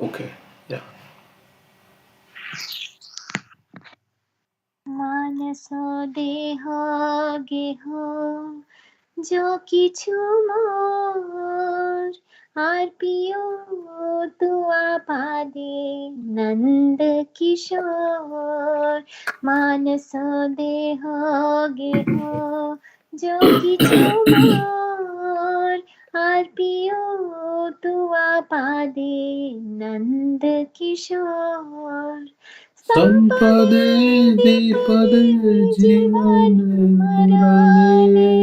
Okay, yeah. মানস দেহ গেহ जो किछु मोर আর প্রিয় তুয়া পাদে নন্দ কিশোর মানস দেহ গেহ जो किछु मोर আর প্রিয় তুয়া পাদে নন্দ কিশোর संपदे विपदे जीवन मरणे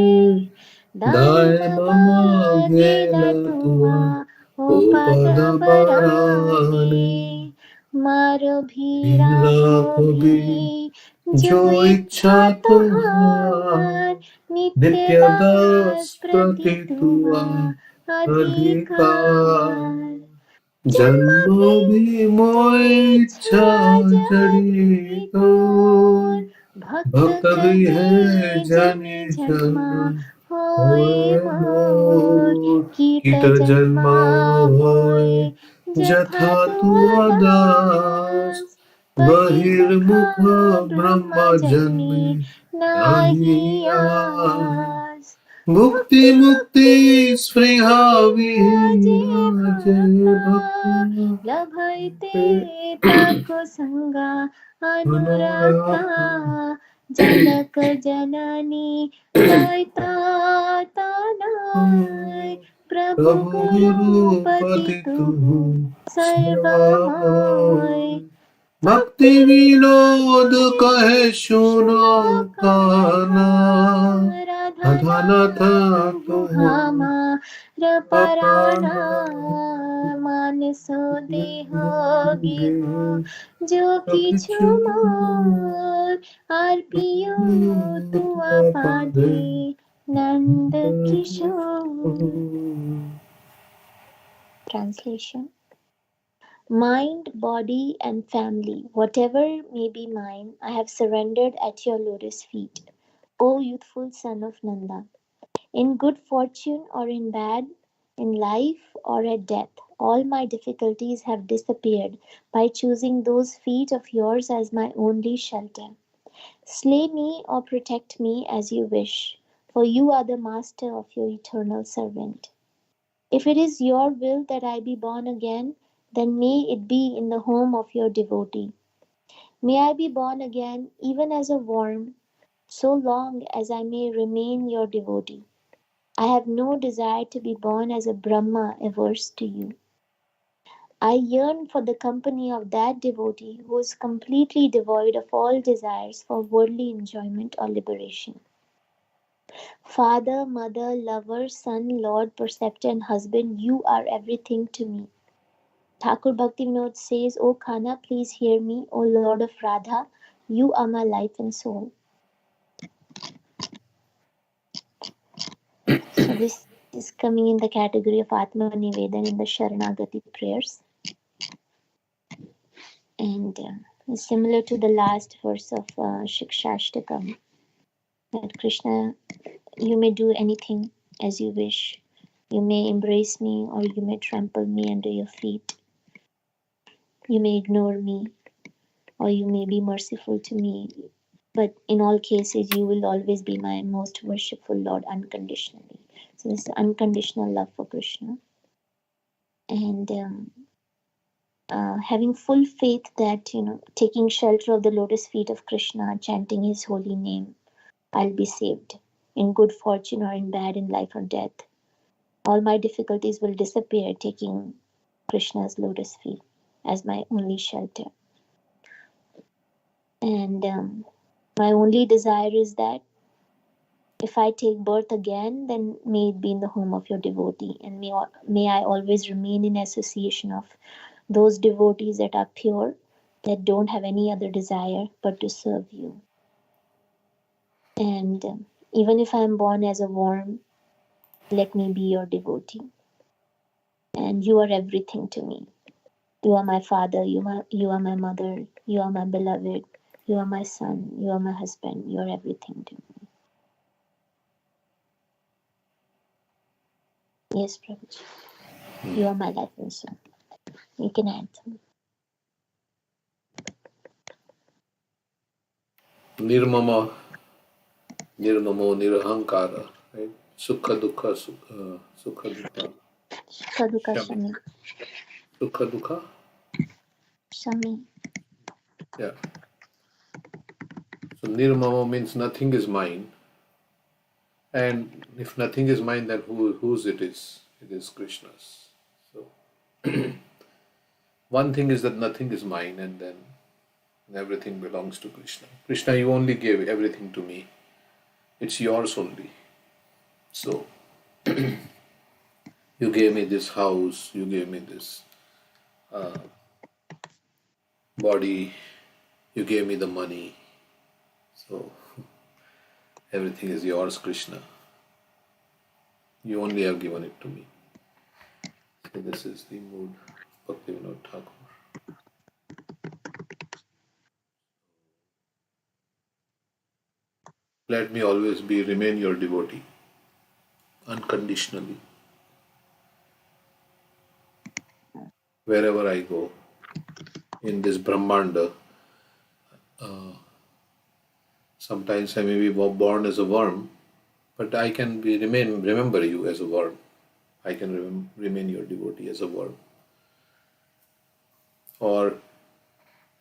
दाय मम गेला तुआ उपद बराने मारो भीरा भी जो इच्छा तुहार नित्य दास प्रति तुआ अधिकार जन्म भी मोय इच्छा जड़ी तोर भक्त भी है जनी जन्म होए मोर कीट जन्मा होए जथा तू दास बहिर्मुख ब्रह्म जन्मे नाही आस भुक्ति मुक्ति स्पृहा विहीना जय भक्त लभते ताको संगा अनुरागा जनक जननी दायता तानाय प्रभु गुरुपति तू सर्वमय भक्ति विनोद कहे सुनो काना अधनथ तुहामार पराना मानसो देह गेह जो किछु मोर আর প্রিয় তুয়া পাদে নন্দ কিশোর। Translation. Mind, body, and family, whatever may be mine, I have surrendered at your lotus feet, O youthful son of Nanda. In good fortune or in bad, in life or at death, all my difficulties have disappeared by choosing those feet of yours as my only shelter. Slay me or protect me as you wish, for you are the master of your eternal servant. If it is your will that I be born again, then may it be in the home of your devotee. May I be born again even as a worm, so long as I may remain your devotee. I have no desire to be born as a Brahma averse to you. I yearn for the company of that devotee who is completely devoid of all desires for worldly enjoyment or liberation. Father, mother, lover, son, lord, preceptor, and husband, you are everything to me. Thakur Bhaktivinoda says, O Khana, please hear me, O Lord of Radha, you are my life and soul. So this is coming in the category of Atma Nivedan in the Sharanagati prayers. And it's similar to the last verse of Shikshashtakam, that Krishna, you may do anything as you wish. You may embrace me or you may trample me under your feet. You may ignore me or you may be merciful to me. But in all cases, you will always be my most worshipful Lord unconditionally. So this is unconditional love for Krishna. And having full faith that, taking shelter of the lotus feet of Krishna, chanting his holy name, I'll be saved in good fortune or in bad, in life or death. All my difficulties will disappear taking Krishna's lotus feet as my only shelter. And my only desire is that if I take birth again, then may it be in the home of your devotee, and may I always remain in association of those devotees that are pure, that don't have any other desire but to serve you. And even if I am born as a worm, let me be your devotee. And you are everything to me. You are my father, you are my mother, you are my beloved, you are my son, you are my husband, you are everything to me. Yes, Prabhuji. You are my life and soul. You can add some. Nirmama, Nirmamo, Nirahankara, right? Sukha Dukha, Sukha Dukha, Saduka Shami. Shami. Sukha Dukha? Shami. Yeah. So Nirmamo means nothing is mine. And if nothing is mine, then whose it is? It is Krishna's. So one thing is that nothing is mine, and then everything belongs to Krishna. Krishna, you only gave everything to me. It's yours only. So you gave me this house, you gave me this body, you gave me the money. So everything is yours, Krishna. You only have given it to me. So this is the mood of Bhaktivinoda Thakur. Let me always remain your devotee, unconditionally. Wherever I go in this Brahmanda, sometimes I may be born as a worm, but I can remember you as a worm. I can remain your devotee as a worm. Or,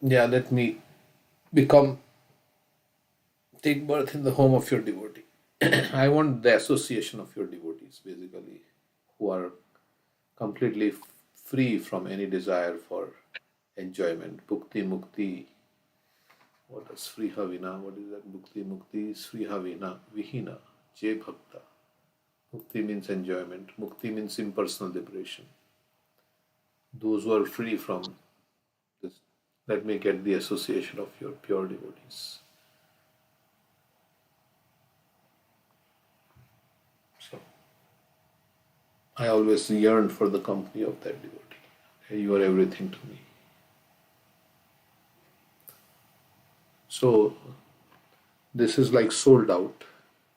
yeah, let me take birth in the home of your devotee. I want the association of your devotees, basically, who are completely free from any desire for enjoyment. Bhukti Mukti. What is Sriha Vina? What is that? Bhukti Mukti, Sriha Vina, Vihina, Je Bhakta. Mukti means enjoyment. Mukti means impersonal liberation. Those who are free from this, let me get the association of your pure devotees. So I always yearn for the company of that devotee. You are everything to me. So this is like sold out.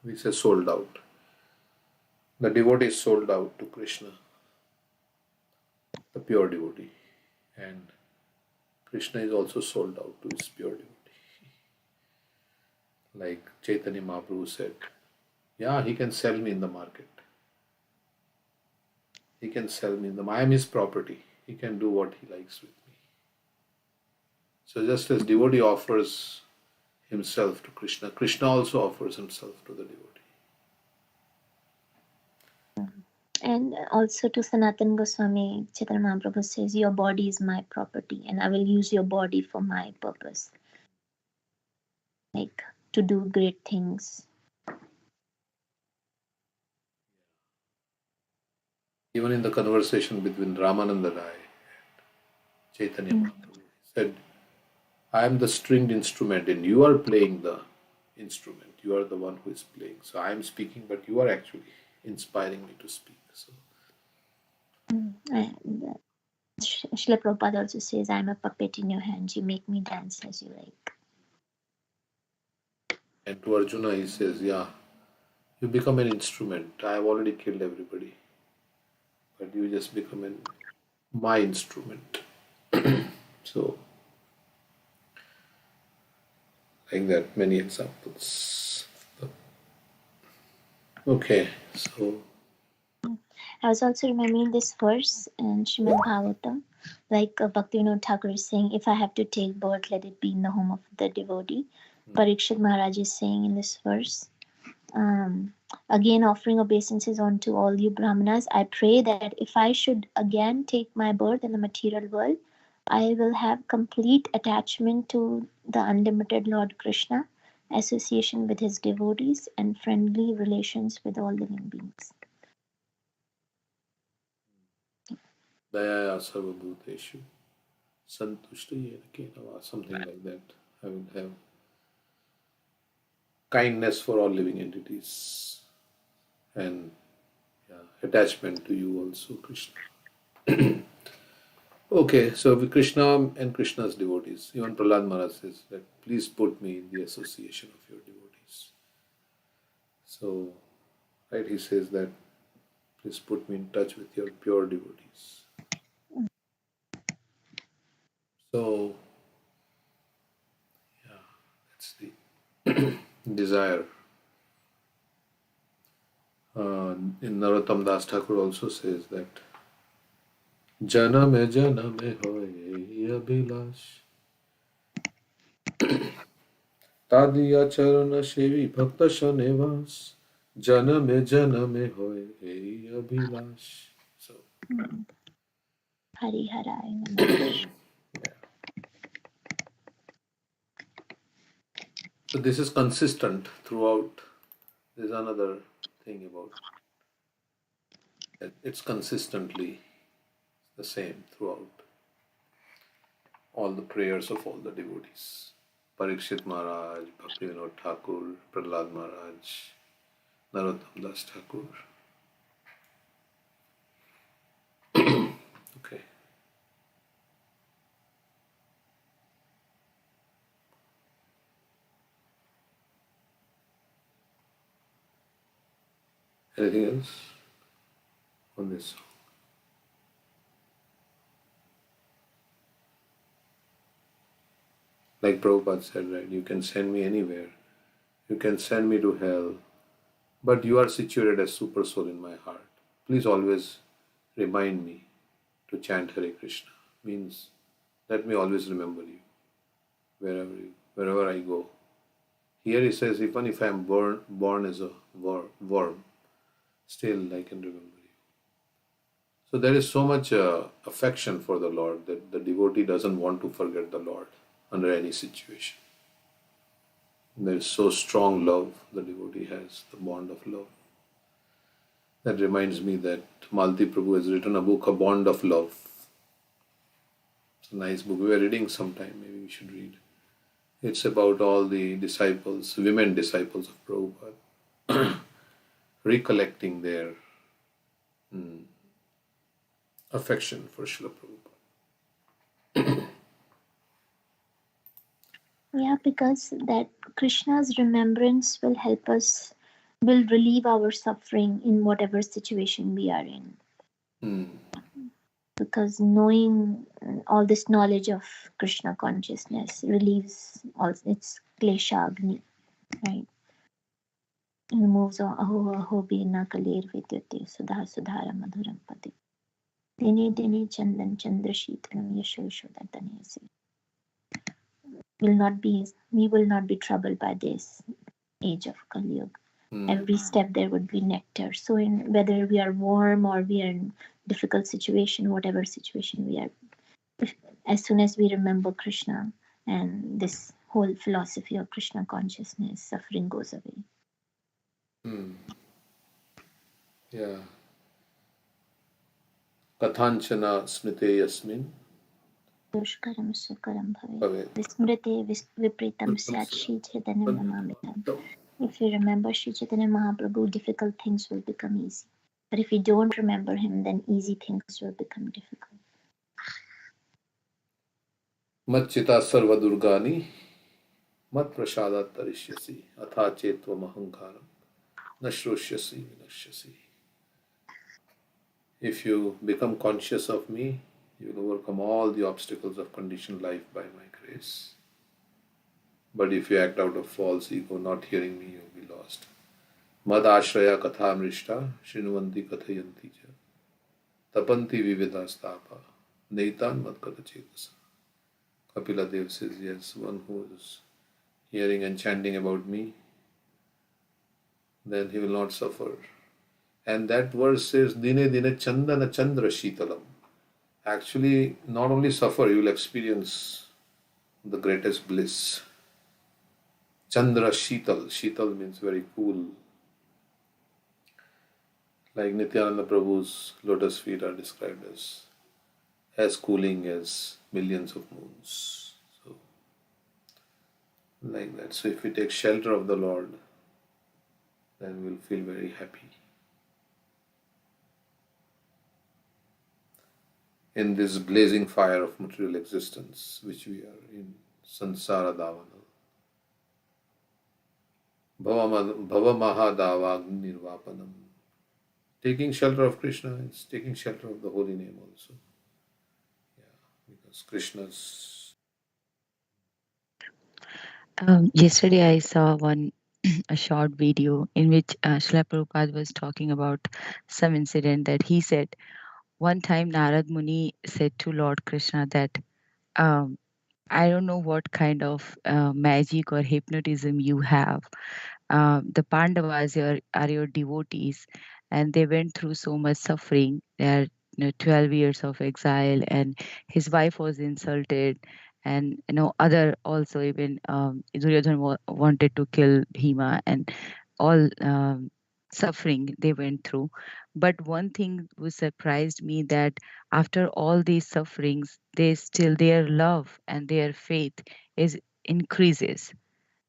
We say sold out. The devotee is sold out to Krishna, the pure devotee. And Krishna is also sold out to his pure devotee. Like Chaitanya Mahaprabhu said, yeah, he can sell me in the market. He can sell me in the I am his property. He can do what he likes with me. So just as devotee offers himself to Krishna, Krishna also offers himself to the devotee. And also to Sanatan Goswami, Chaitanya Mahaprabhu says, your body is my property and I will use your body for my purpose. Like to do great things. Even in the conversation between Ramananda Rai and Chaitanya Mahaprabhu, he said, I am the stringed instrument and you are playing the instrument. You are the one who is playing. So I am speaking, but you are actually inspiring me to speak. So And Srila Prabhupada also says, I'm a puppet in your hands. You make me dance as you like. and to Arjuna he says, yeah, you become an instrument. I have already killed everybody. But you just become my instrument. So like that, many examples. Okay, so I was also remembering this verse in Srimad Bhagavatam, like Bhaktivinoda Thakur is saying, if I have to take birth, let it be in the home of the devotee. Parikshit Maharaj is saying in this verse, again offering obeisances unto all you Brahmanas, I pray that if I should again take my birth in the material world, I will have complete attachment to the unlimited Lord Krishna, association with his devotees, and friendly relations with all living beings. Dayaya Sarvabhuteshu Santushti Kenava, something like that. I will have kindness for all living entities and attachment to you also, Krishna. Okay, so with Krishna and Krishna's devotees, even Prahlad Maharaj says that please put me in the association of your devotees. So, right, he says that please put me in touch with your pure devotees. desire. In Narottam Das Thakur also says that Janame janame hoye abhilash Tadiya charana sevi bhakta shanevas Janame janame hoye abhilash. So Hari Harai Namaha. yeah. So this is consistent throughout. There's another thing about it. It's consistently the same throughout all the prayers of all the devotees. Parikshit Maharaj, Bhaktivinoda Thakur, Prahlad Maharaj, Narottam Das Thakur. Okay. Anything else on this song? Like Prabhupada said, right? You can send me anywhere. You can send me to hell. But you are situated as Super Soul in my heart. Please always remind me to chant Hare Krishna. Means let me always remember you wherever I go. Here he says, even if I am born as a worm, still I can remember you. So there is so much affection for the Lord that the devotee doesn't want to forget the Lord under any situation. There is so strong love the devotee has, the bond of love. That reminds me that Malti Prabhu has written a book, A Bond of Love. It's a nice book. We are reading sometime, maybe we should read. It's about all the disciples, women disciples of Prabhupada, recollecting their affection for Srila Prabhupada. Yeah, because that Krishna's remembrance will help us, will relieve our suffering in whatever situation we are in. Because knowing all this knowledge of Krishna consciousness relieves all its klesha agni, right? It removes aho aho bina kaler vidyate sudha sudhara madhuram pati. Dine dine chandan chandra sheetalam yasho yashodardanesi. We will not be troubled by this age of Kali Yuga. Every step there would be nectar. So in whether we are warm or we are in difficult situation, whatever situation we are, as soon as we remember Krishna and this whole philosophy of Krishna consciousness, suffering goes away. Yeah. Kathanchana smrite yasmin Dushkaram sukaram bhave. bhavet. Vismrite vipritam syat Shri Chaitanya Namamitam. If you remember Shri Chaitanya Mahaprabhu, difficult things will become easy. But if you don't remember him, then easy things will become difficult. Matchita sarva durgani mat prasadat tarishyasi atha chetvam ahankaram nashroshyasi vinashyasi. If you become conscious of me, you will overcome all the obstacles of conditioned life by my grace. But if you act out of false ego, not hearing me, you will be lost. Mad ashraya katha mrishta shrinuvanti kathayanti ja tapanti vividastapa neitan mad katha chetasa. Kapila Dev says, yes, one who is hearing and chanting about me, then he will not suffer. And that verse says, Dine Dine Chandana Chandra Sheetalam. Actually, not only suffer, you will experience the greatest bliss. Chandra Sheetal. Sheetal means very cool. Like Nityananda Prabhu's lotus feet are described as cooling as millions of moons. So, like that. So if we take shelter of the Lord, then we'll feel very happy. In this blazing fire of material existence, which we are in, Sansara Davana. Bhava Mahadava Nirvapanam. Taking shelter of Krishna is taking shelter of the holy name also. Yeah, because Krishna's. Yesterday I saw one a short video in which Srila Prabhupada was talking about some incident that he said one time Narad Muni said to Lord Krishna that um, I don't know what kind of magic or hypnotism you have. The Pandavas are your devotees, and they went through so much suffering. They are 12 years of exile, and his wife was insulted, and other also even Duryodhana wanted to kill Bhima, and all suffering they went through. But one thing was surprised me that after all these sufferings, they still their love and their faith is increases.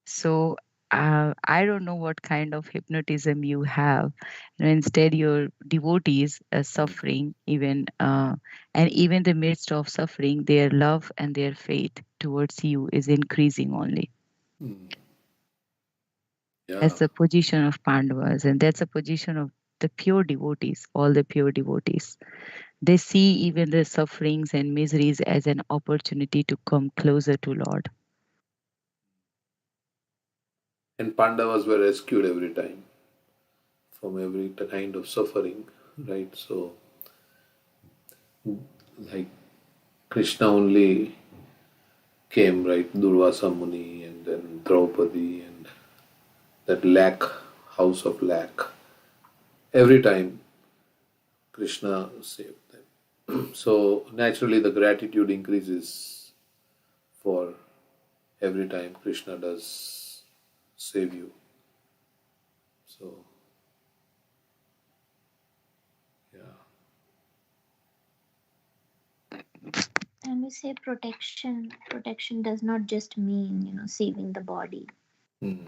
So I don't know what kind of hypnotism you have. Instead, your devotees are suffering, and even in the midst of suffering, their love and their faith towards you is increasing only. Mm. Yeah. That's the position of Pandavas, and that's the position of the pure devotees, all the pure devotees. They see even the sufferings and miseries as an opportunity to come closer to Lord. And Pandavas were rescued every time from every kind of suffering, right? So, like Krishna only came, right? Durvasa Muni and then Draupadi and that lack, house of lack. Every time Krishna saved them. So naturally the gratitude increases for every time Krishna does save you. So, yeah. And we say protection. Protection does not just mean, saving the body, Hmm.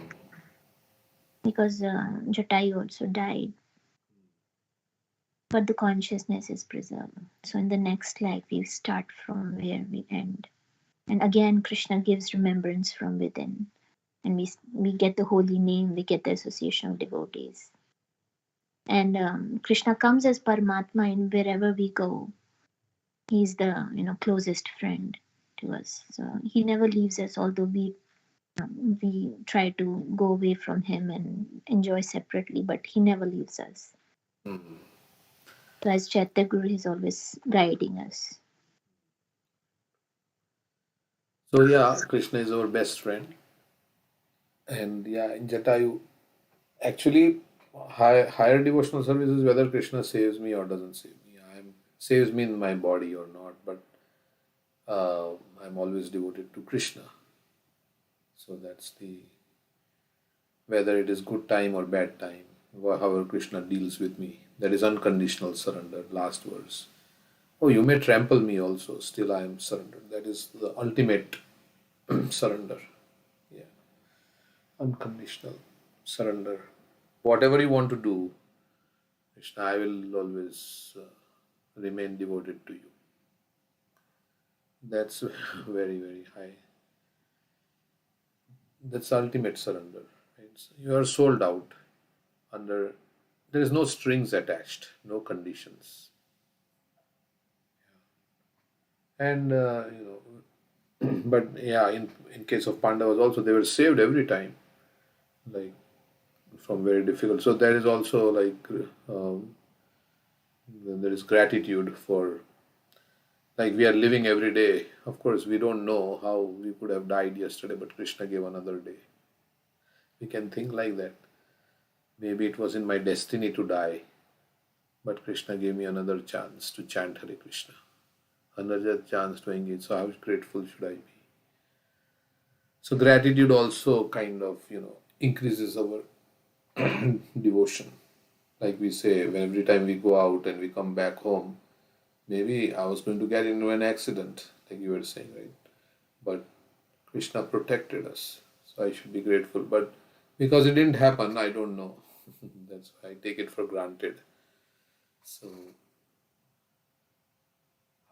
because Jatayu also died, but the consciousness is preserved. So in the next life, we start from where we end. And again, Krishna gives remembrance from within. And we get the holy name, we get the association of devotees. And Krishna comes as Paramatma in wherever we go. He's the closest friend to us. So he never leaves us, although we try to go away from him and enjoy separately, but he never leaves us. Hmm. So as Chaitya Guru, he's always guiding us. So yeah, Krishna is our best friend. And yeah, in Jatayu, actually, higher devotional service is whether Krishna saves me or doesn't save me. Saves me in my body or not, but I'm always devoted to Krishna. So that's the whether it is good time or bad time, however Krishna deals with me. That is unconditional surrender. Last verse. Oh, you may trample me also, still I am surrendered. That is the ultimate surrender. Yeah, unconditional surrender. Whatever you want to do, Krishna, I will always remain devoted to you. That's very, very high. That's ultimate surrender. Right? So you are sold out under, there is no strings attached, no conditions. And, but yeah, in case of Pandavas also, they were saved every time, like from very difficult. So there is also like, there is gratitude for, like we are living every day. Of course, we don't know how we could have died yesterday, but Krishna gave another day. We can think like that. Maybe it was in my destiny to die, but Krishna gave me another chance to chant Hare Krishna, another chance to engage. So how grateful should I be? So gratitude also kind of, increases our devotion. Like we say, when every time we go out and we come back home, maybe I was going to get into an accident, like you were saying, right? But Krishna protected us. So I should be grateful. But because it didn't happen, I don't know. That's why I take it for granted. So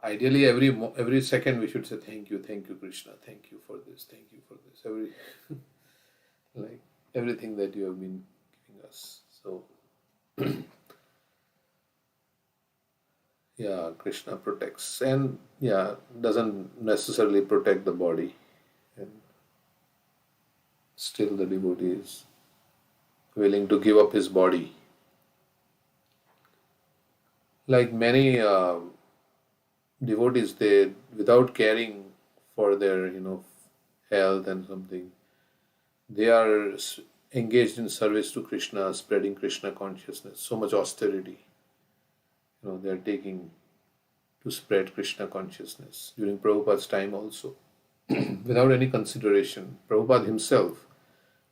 ideally, every second we should say thank you, Krishna, thank you for this, thank you for this. Like everything that you have been giving us. So yeah, Krishna protects, and yeah, doesn't necessarily protect the body, and still the devotees. willing to give up his body. Like many devotees, they, without caring for their, health and something, they are engaged in service to Krishna, spreading Krishna consciousness. So much austerity, they are taking to spread Krishna consciousness during Prabhupada's time also, without any consideration. Prabhupada himself,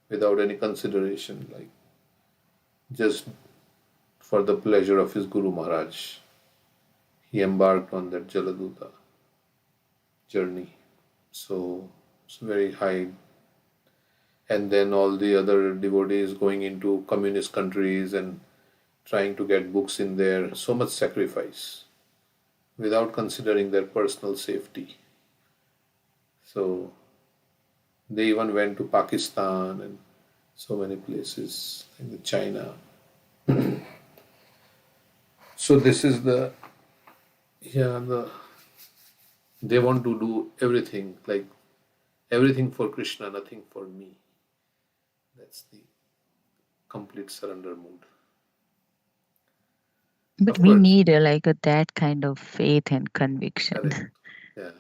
without any consideration, like just for the pleasure of his Guru Maharaj, he embarked on that Jaladuta journey. So it's very high. And then all the other devotees going into communist countries and trying to get books in there. So much sacrifice without considering their personal safety. So they even went to Pakistan and so many places, in China. So this is they want to do everything, like everything for Krishna, nothing for me. That's the complete surrender mood. But we need that kind of faith and conviction. Correct. Yeah,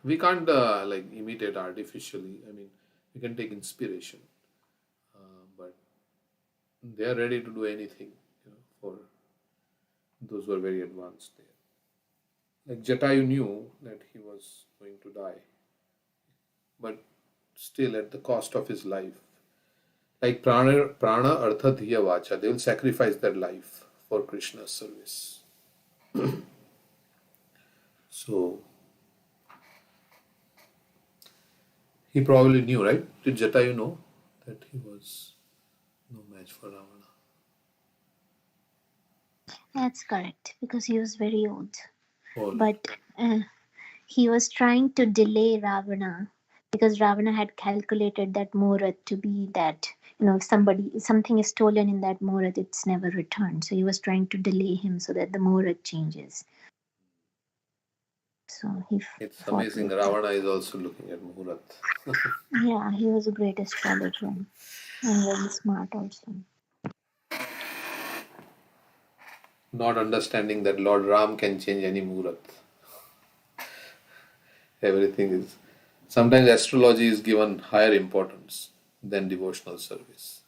we can't like imitate artificially. I mean, we can take inspiration, but they are ready to do anything, for those who are very advanced there. Like Jatayu knew that he was going to die, but still at the cost of his life. Like prana artha dhiya vacha, they will sacrifice their life for Krishna's service. So he probably knew, right? Did Jatayu know that he was no match for Ravana? That's correct, because he was very old. But he was trying to delay Ravana, because Ravana had calculated that Muhurat to be that, if something is stolen in that Muhurat, it's never returned. So he was trying to delay him so that the Muhurat changes. So it's amazing. Ravana is also looking at Muhurat. Yeah, he was a great astrologer and very smart also. Not understanding that Lord Ram can change any Muhurat. Everything is. Sometimes astrology is given higher importance than devotional service.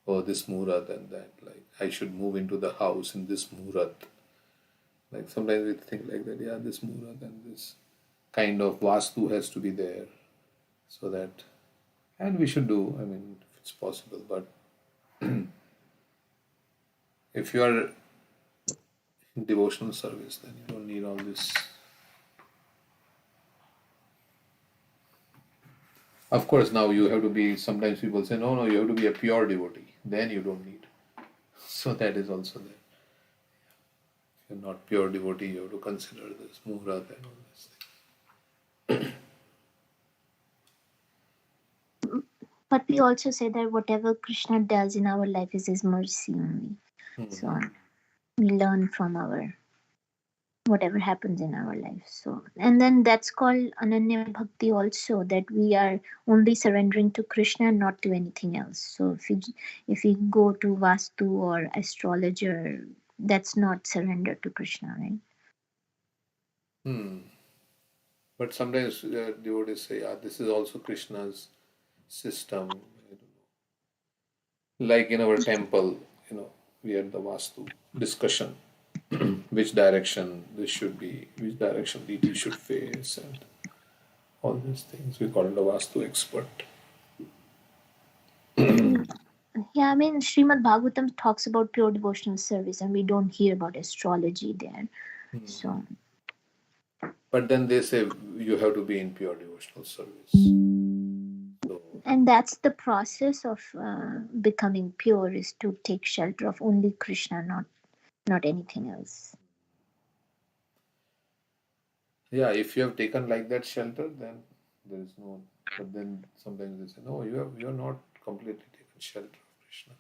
Oh, this Muhurat and that. Like, I should move into the house in this Muhurat. Like, sometimes we think like that, yeah, this Muhurat and this kind of Vastu has to be there. So that, and we should do, I mean, if it's possible. But if you are in devotional service, then you don't need all this. Of course, now you have to be, sometimes people say, no, you have to be a pure devotee. Then you don't need. So that is also there. If you're not pure devotee, you have to consider this Muhurat and all this thing. But we also say that whatever Krishna does in our life is his mercy only. So we learn from whatever happens in our life. So, and then that's called Ananya Bhakti also, that we are only surrendering to Krishna and not to anything else. So if we go to Vastu or astrologer, that's not surrender to Krishna, right? But sometimes devotees say, this is also Krishna's system. I don't know. Like in our temple, we had the Vastu discussion. Which direction this should be, which direction deity should face, and all these things. We call it a Vastu expert. Yeah, I mean, Srimad Bhagavatam talks about pure devotional service, and we don't hear about astrology there. So, but then they say you have to be in pure devotional service. So, and that's the process of becoming pure, is to take shelter of only Krishna, not anything else. Yeah, if you have taken like that shelter, then there is no. But then sometimes they say, no, you are not completely taken shelter of Krishna.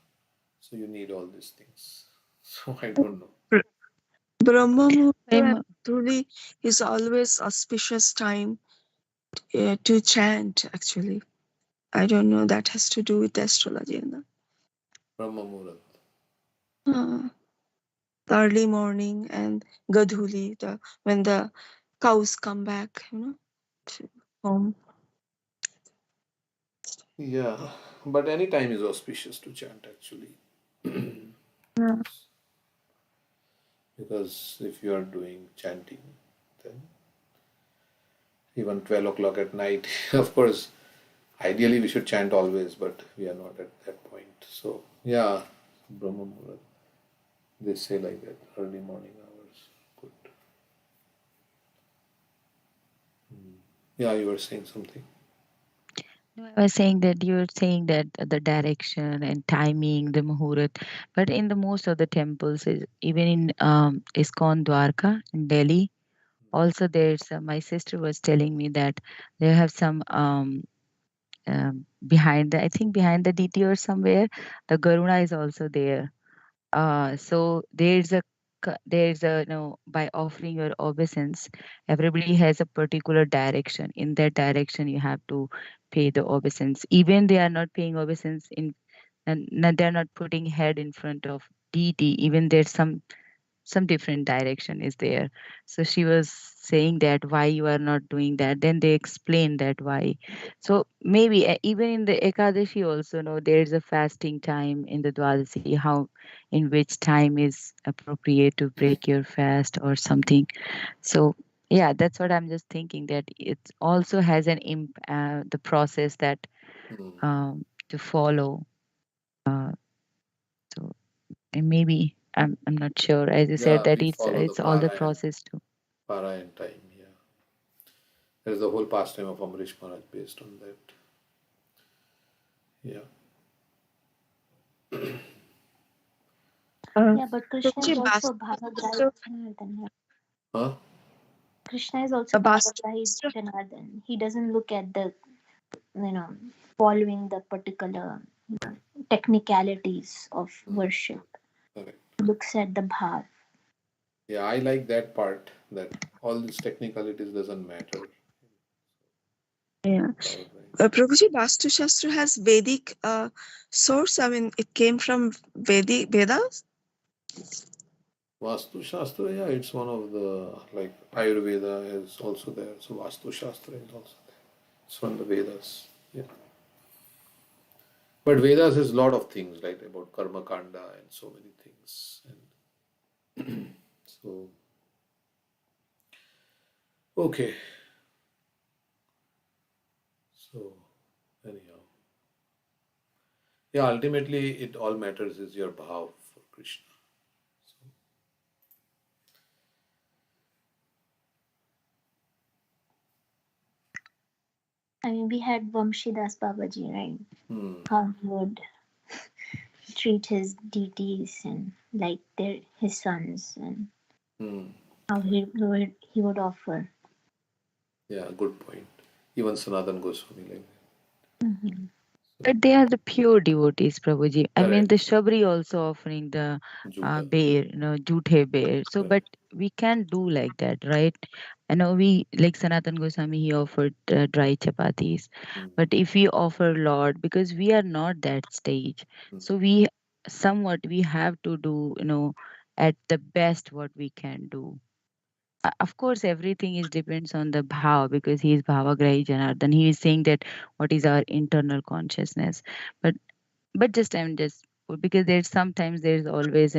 So you need all these things. So I don't know. Brahma Muhurta actually is always auspicious time to chant, actually. I don't know, that has to do with astrology. No? Brahma Muhurat. Early morning and Gadhuli, when the cows come back, to home. Yeah, but any time is auspicious to chant actually. Yeah. Because if you are doing chanting, then even 12 o'clock at night, of course, ideally we should chant always, but we are not at that point. So, yeah, Brahma Muhurat, they say like that, early morning hours. Good. Yeah, you were saying something. No, I was saying that you're saying that the direction and timing, the Muhurat, but in the most of the temples, even in ISKCON Dwarka in Delhi, also there's my sister was telling me that they have some behind the, I think behind the DT or somewhere, the Garuna is also there. So there's a by offering your obeisance, everybody has a particular direction. In that direction, you have to pay the obeisance. Even they are not paying obeisance in, and they're not putting head in front of deity. Even there's some different direction is there. So she was saying that why you are not doing that, then they explain that why. So maybe even in the Ekadashi also, there's a fasting time in the Dwadasi, how in which time is appropriate to break your fast or something. So yeah, that's what I'm just thinking, that it also has an the process that to follow. uh, so and maybe I'm not sure, as you said Yeah, that we it's follow the it's all the Parayan, process too. Parayan time, yeah. There's the whole pastime of Amrish Maharaj based on that. Yeah. Yeah, but Krishna is Prabhuji, also Bhavagrahi Janardhan. Huh? Krishna is also Bhavagrahi Janardhan. He doesn't look at the, you know, following the particular technicalities of worship. Correct. He looks at the bhav. Yeah, I like that part, that all these technicalities doesn't matter. Yeah. Prabhuji, Vastu Shastra has Vedic source. I mean, it came from Vedas. Vastu Shastra, yeah, it's one of the, like Ayurveda is also there, so Vastu Shastra is also there. It's from the Vedas. Yeah. But Vedas is a lot of things, like about Karma Kanda and so many things. And so, okay. So, anyhow. Yeah, ultimately, it all matters is your bhav for Krishna. So, I mean, we had Vamshidas Babaji, right? How he would treat his deities and like his sons, and how he would offer. yeah, good point. Even Sanatan Goswami like that. Mm-hmm. But they are the pure devotees, Prabhuji. I mean, Correct. the Shabri also offering the Juta. bear, Juthe bear. So, but we can't do like that, right? I know we, like Sanatan Goswami, he offered dry chapatis. But if we offer Lord, because we are not that stage, so we have to do, at the best what we can do. Of course, everything is depends on the bhav, because he is bhavagrahi janardhan. He is saying that what is our internal consciousness. But just I'm just, because there's always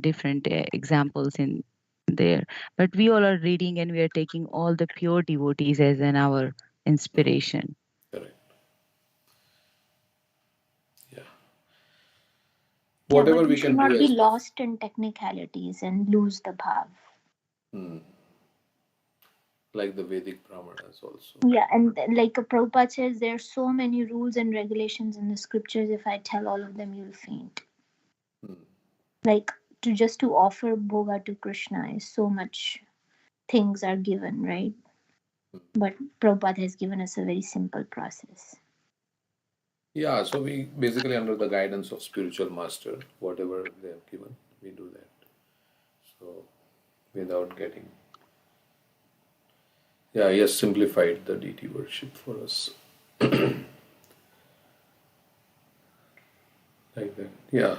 different examples in there. But we all are reading and we are taking all the pure devotees as an our inspiration. Correct. Yeah. Yeah, Whatever but we we should can do not be as lost in technicalities and lose the bhav. like the Vedic Brahmanas also. Yeah, and like Prabhupada says, there are so many rules and regulations in the scriptures. If I tell all of them, you'll faint. Like to offer bhoga to Krishna is so much things are given, right? But Prabhupada has given us a very simple process. Yeah, so we basically under the guidance of spiritual master, whatever they have given, we do that. So without getting, yeah, he has simplified the deity worship for us like that. yeah,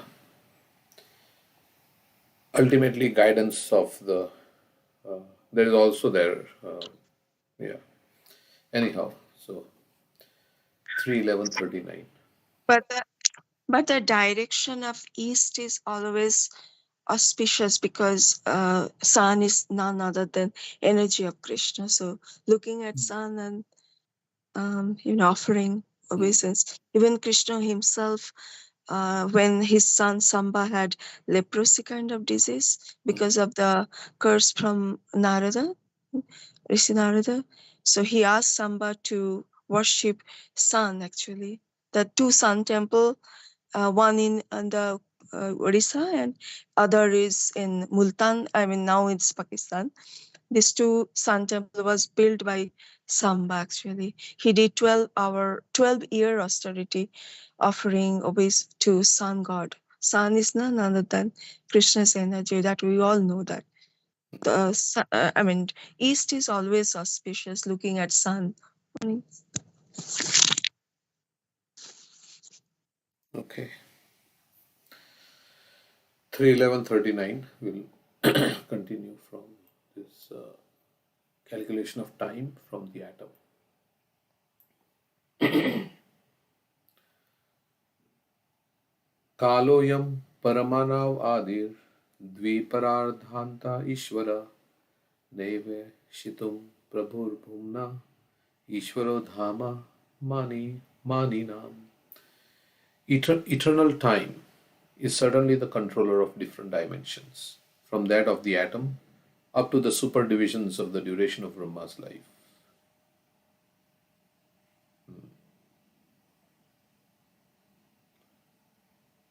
ultimately guidance of the, there is also there, yeah. Anyhow, so 3:11:39. But the direction of east is always auspicious because sun is none other than energy of Krishna. So looking at sun and offering obeisance. Even Krishna himself, when his son Samba had leprosy kind of disease because of the curse from Narada, Rishi Narada, so he asked Samba to worship sun. Actually, the two sun temple, one in the Orissa and other is in Multan. I mean, now it's Pakistan. This two sun temple was built by Samba actually. He did 12-year austerity offering obeis to sun god. Sun is none other than Krishna's energy that we all know that. East is always auspicious looking at sun. Okay. 3:11:39 will continue from this calculation of time from the atom. कालोयम परमानाव आदिर द्विपरार्धान्ता ईश्वर नैवे शितुम प्रभुर्भुम्ना ईश्वरो धामा maninam. Eternal time is certainly the controller of different dimensions, from that of the atom up to the superdivisions of the duration of Brahma's life.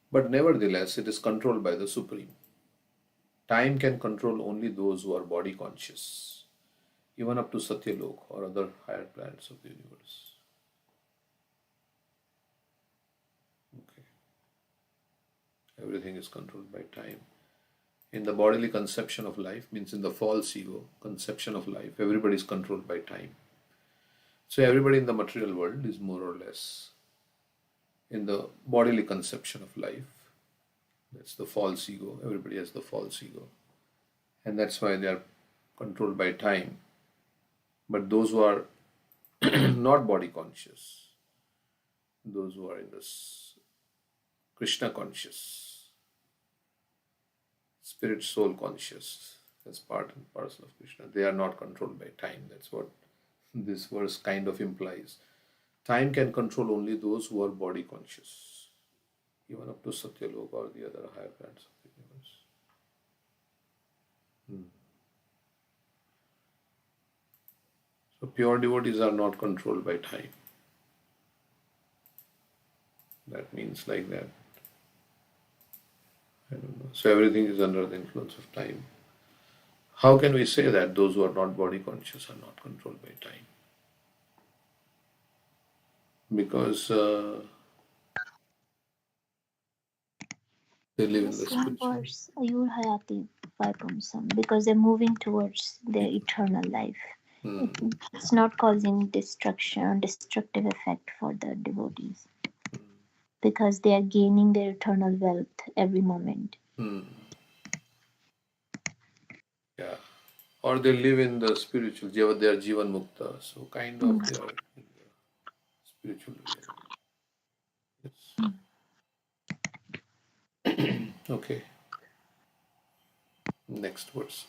But nevertheless, it is controlled by the Supreme. Time can control only those who are body conscious, even up to Satyalok or other higher planets of the universe. Okay. Everything is controlled by time. In the bodily conception of life, means in the false ego conception of life, everybody is controlled by time. So everybody in the material world is more or less in the bodily conception of life. That's the false ego. Everybody has the false ego. And that's why they are controlled by time. But those who are not body conscious, those who are in this Krishna conscious, spirit soul conscious, as part and parcel of Krishna, they are not controlled by time. That's what this verse kind of implies. Time can control only those who are body conscious, even up to Satyalok or the other higher planets of the universe. So pure devotees are not controlled by time. That means like that. I don't know. So everything is under the influence of time. How can we say that those who are not body conscious are not controlled by time? Because they live The in the same spiritual. verse, Ayur Hayati Vaipamsam, because they're moving towards their eternal life. It's not causing destruction, destructive effect for the devotees, because they are gaining their eternal wealth every moment. Yeah. Or they live in the spiritual, they are Jivan Mukta, so kind of they are in the spiritual reality. Yes. Okay. Next verse.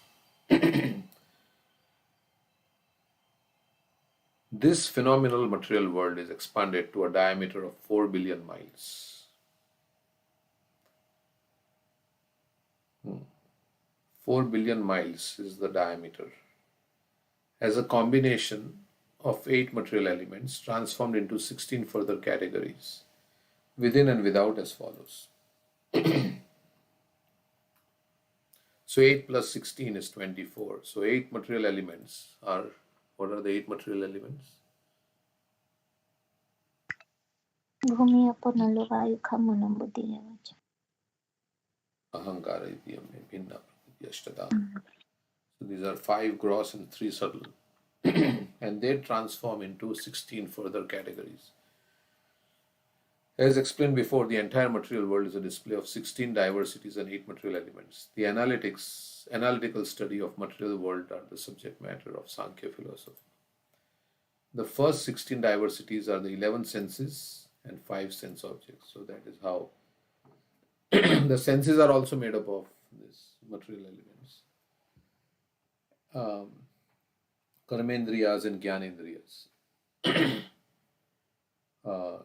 This phenomenal material world is expanded to a diameter of 4 billion miles. 4 billion miles is the diameter. As a combination of 8 material elements transformed into 16 further categories, within and without, as follows. So 8 plus 16 is 24. So 8 material elements are, what are the 8 material elements? Bhumi Apanalo Vayu Khamana Buddhi Yavacha. Ahankara Idyame Bhinna Prakriti Ashtadha. So these are 5 gross and 3 subtle. And they transform into 16 further categories. As explained before, the entire material world is a display of 16 diversities and 8 material elements. The analytical study of material world are the subject matter of Sankhya philosophy. The first 16 diversities are the 11 senses and 5 sense objects. So that is how the senses are also made up of these material elements. Um, Karmendriyas and Gyanendriyas. uh,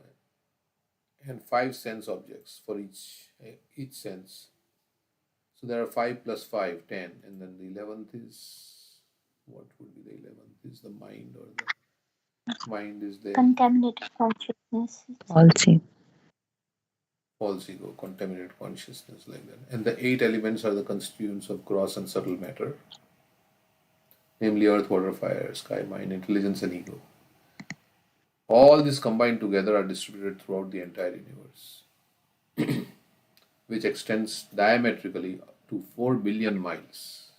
and 5 sense objects for each sense. So there are 5 plus 5, 10, and then the 11th is, what would be the 11th? Is the mind, or the mind is there? Contaminated consciousness. Also, False ego, contaminated consciousness, like that. And the 8 elements are the constituents of gross and subtle matter, namely earth, water, fire, sky, mind, intelligence, and ego. All these combined together are distributed throughout the entire universe, which extends diametrically to 4 billion miles.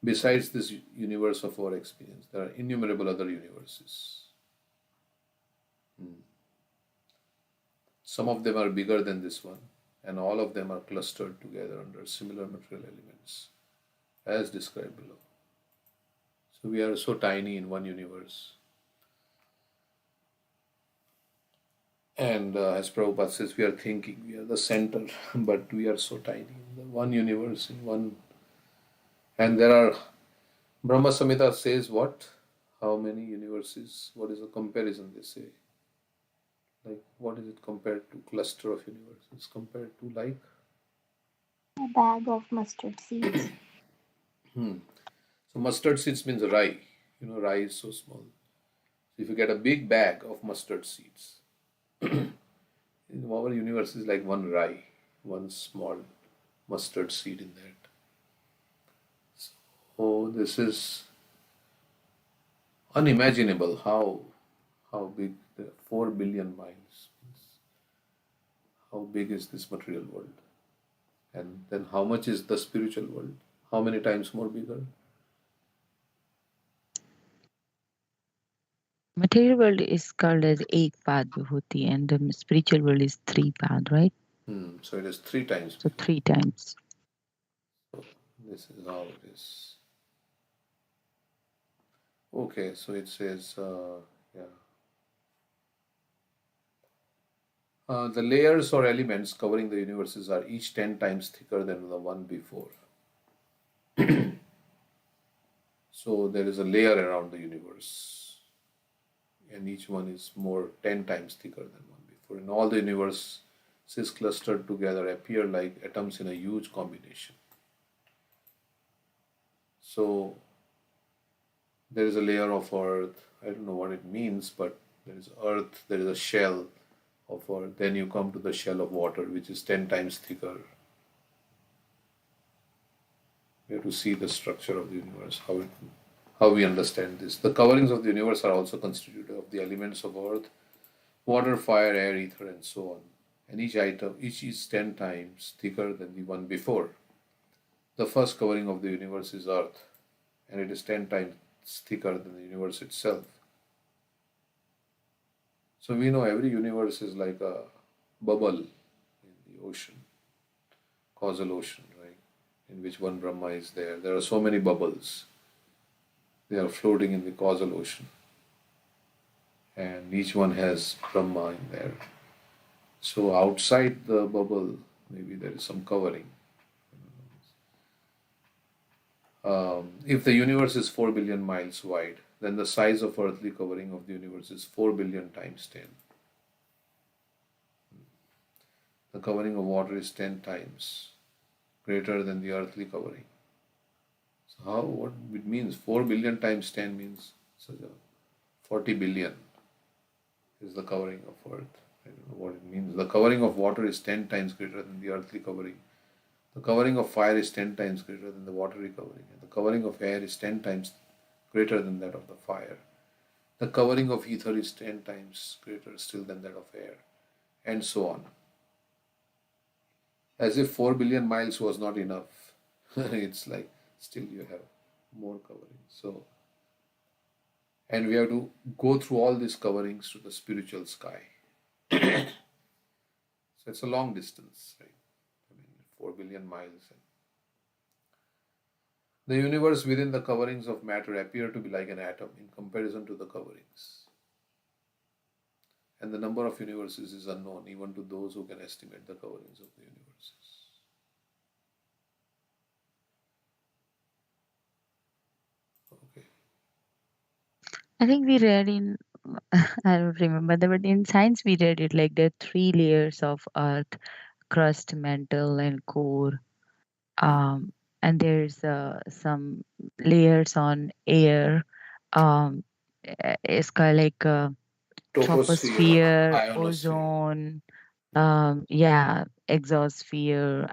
Besides this universe of our experience, there are innumerable other universes. Some of them are bigger than this one, and all of them are clustered together under similar material elements, as described below. So we are so tiny in one universe. And as Prabhupada says, we are thinking we are the center, but we are so tiny in the one universe, in one. And there are, Brahma Samhita says what? How many universes? What is the comparison they say? Like, what is it compared to? Cluster of universes compared to, like? A bag of mustard seeds. So mustard seeds means rye. You know, rye is so small. So if you get a big bag of mustard seeds, in our universe is like one rye, one small mustard seed in that. So this is unimaginable how big the 4 billion miles means. How big is this material world? And then how much is the spiritual world? How many times more bigger? material world is called as Ek Pad Vibhuti, and the spiritual world is 3 Pad, right? So it is 3 times So bigger. 3 times. So this is how it is. Okay, so it says, the layers or elements covering the universes are each 10 times thicker than the one before. So there is a layer around the universe, and each one is more 10 times thicker than one before. And all the universes clustered together appear like atoms in a huge combination. So there is a layer of earth. I don't know what it means, but there is earth, there is a shell of earth. Then you come to the shell of water, which is 10 times thicker. We have to see the structure of the universe, how we understand this. The coverings of the universe are also constituted of the elements of earth, water, fire, air, ether, and so on. And each is 10 times thicker than the one before. The first covering of the universe is earth, and it is 10 times thicker than the universe itself. So we know every universe is like a bubble in the ocean, causal ocean, right? In which one Brahma is there. There are so many bubbles. They are floating in the causal ocean. And each one has Brahma in there. So outside the bubble, maybe there is some covering. If the universe is 4 billion miles wide, then the size of earthly covering of the universe is 4 billion times 10. The covering of water is 10 times greater than the earthly covering. So what it means? 4 billion times 10 means 40 billion is the covering of earth. I don't know what it means. The covering of water is 10 times greater than the earthly covering. The covering of fire is 10 times greater than the watery covering. And the covering of air is 10 times greater than that of the fire. The covering of ether is 10 times greater still than that of air. And so on. As if 4 billion miles was not enough. It's like still you have more covering. So, and we have to go through all these coverings to the spiritual sky. So it's a long distance, right? I mean, 4 billion miles. The universe within the coverings of matter appear to be like an atom in comparison to the coverings. And the number of universes is unknown even to those who can estimate the coverings of the universes. Okay. I think we read in, I don't remember, but in science we read it like there are 3 layers of earth: crust, mantle, and core. And there's some layers on air. Um, it's kind of like Troposphere, troposphere, ionosphere. ozone, yeah, exosphere,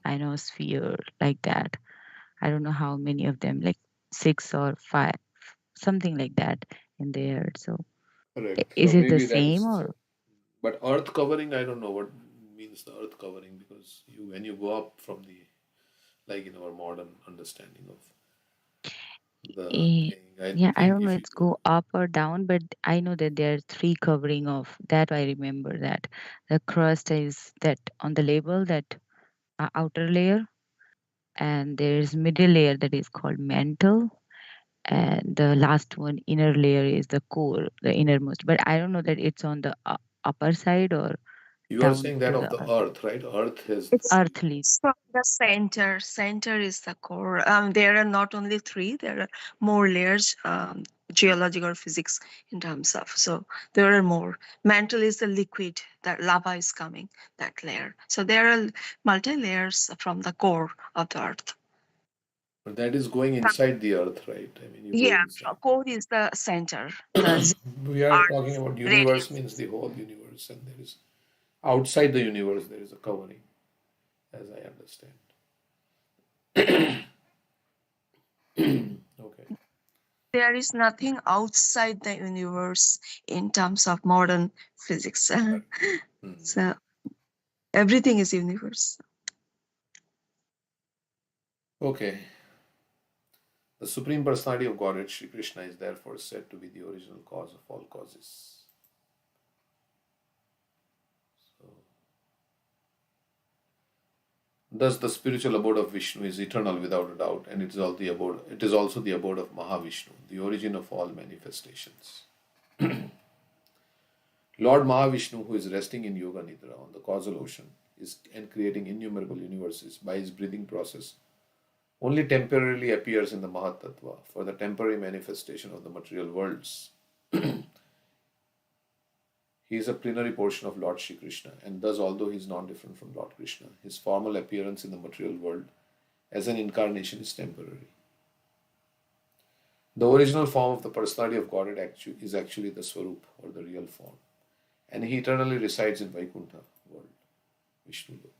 ionosphere, like that. I don't know how many of them, like 6 or 5, something like that in there. So Correct. So is it the maybe that same is or? so. But earth covering, I don't know what means the earth covering, because you when you go up from the, like in our modern understanding of the Eh, thing, I yeah, I think don't know if you it's go, go up or down, but I know that there are 3 covering of that. I remember that the crust is that on the label, that outer layer, and there's middle layer that is called mantle, and the last one, inner layer, is the core, the innermost. But I don't know that it's on the upper side or you are down saying that to of the the earth. earth, right? Earth has It's Earthly. from the center. Center is the core. There are not only 3, there are more layers, geologic or physics in terms of. So there are more. Mantle is the liquid, that lava is coming, that layer. So there are multi layers from the core of the earth. but that is going inside the earth, right? I mean, you go Yeah, inside. core is the center. The We are talking earth about universe radiance. means the whole universe, and there is outside the universe there is a covering, as I understand. Okay. There is nothing outside the universe in terms of modern physics. Hmm. So everything is universe. Okay. The Supreme Personality of Godhead, Sri Krishna, is therefore said to be the original cause of all causes. So, thus, the spiritual abode of Vishnu is eternal without a doubt, and it is, all the abode, it is also the abode of Mahavishnu, the origin of all manifestations. Lord Mahavishnu, who is resting in Yoga Nidra on the causal ocean, is and creating innumerable universes by his breathing process, only temporarily appears in the Mahatattva for the temporary manifestation of the material worlds. He is a plenary portion of Lord Shri Krishna, and thus, although he is not different from Lord Krishna, his formal appearance in the material world as an incarnation is temporary. The original form of the personality of Godhead is actually the Swarup, or the real form, and he eternally resides in Vaikuntha world, Vishnu Lok.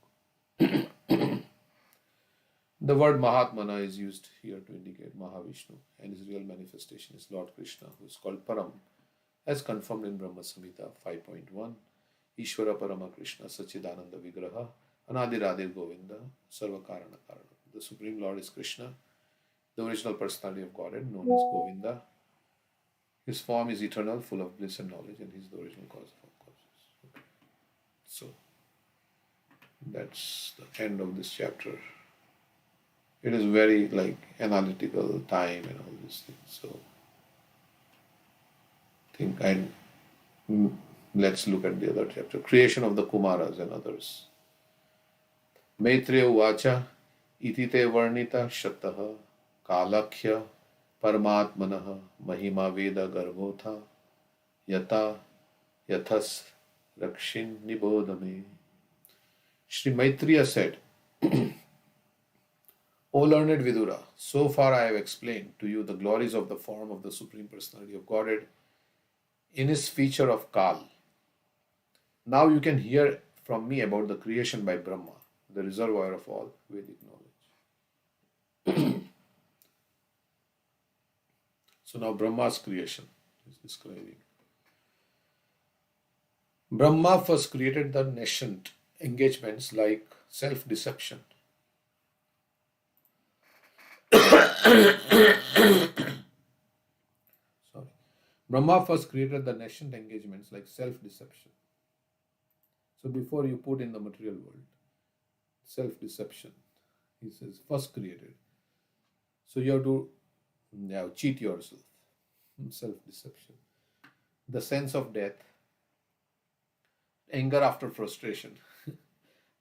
The word Mahatmana is used here to indicate Mahavishnu, and his real manifestation is Lord Krishna, who is called Param, as confirmed in Brahma Samhita 5.1. Ishvara Parama Krishna Sachidananda Vigraha Anadiradir Govinda Sarva Karana Karana. The Supreme Lord is Krishna, the original personality of Godhead, known as Govinda. His form is eternal, full of bliss and knowledge, and he is the original cause of all causes. So that's the end of this chapter. It is very like analytical time and all these things. So I think let's look at the other chapter. Creation of the Kumaras and others. Maitreya Uvacha Iti te varnita shatah kalakhya parmatmanah mahima veda garbhotha yata yathas rakshin nibodhame. Sri Maitreya said, O learned Vidura, so far I have explained to you the glories of the form of the Supreme Personality of Godhead in his feature of Kal. Now you can hear from me about the creation by Brahma, the reservoir of all Vedic knowledge. So now Brahma's creation is describing. Brahma first created the nascent engagements like self-deception. Sorry. Brahma first created the nascent engagements like self-deception. So before you put in the material world, self-deception, he says, first created. So you have to now cheat yourself, self-deception. The sense of death, anger after frustration,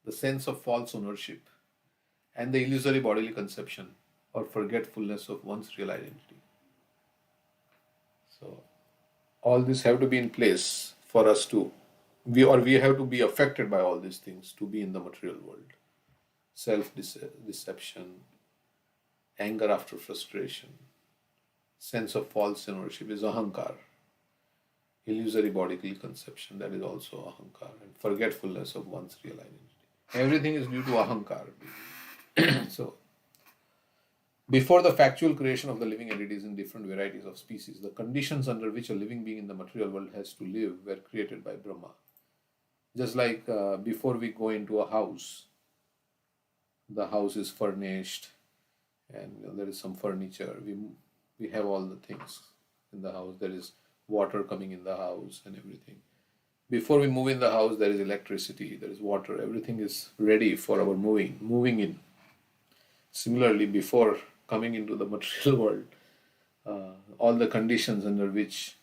the sense of false ownership, and the illusory bodily conception or forgetfulness of one's real identity. So all this have to be in place for us to we have to be affected by all these things to be in the material world. Self deception, anger after frustration, sense of false ownership is ahankar. Illusory bodily conception, that is also ahankar, and forgetfulness of one's real identity. Everything is due to ahankar. So before the factual creation of the living entities in different varieties of species, the conditions under which a living being in the material world has to live were created by Brahma. Just like before we go into a house, the house is furnished and there is some furniture. We have all the things in the house. There is water coming in the house and everything. Before we move in the house, there is electricity, there is water. Everything is ready for our moving in. Similarly, before coming into the material world, all the conditions under which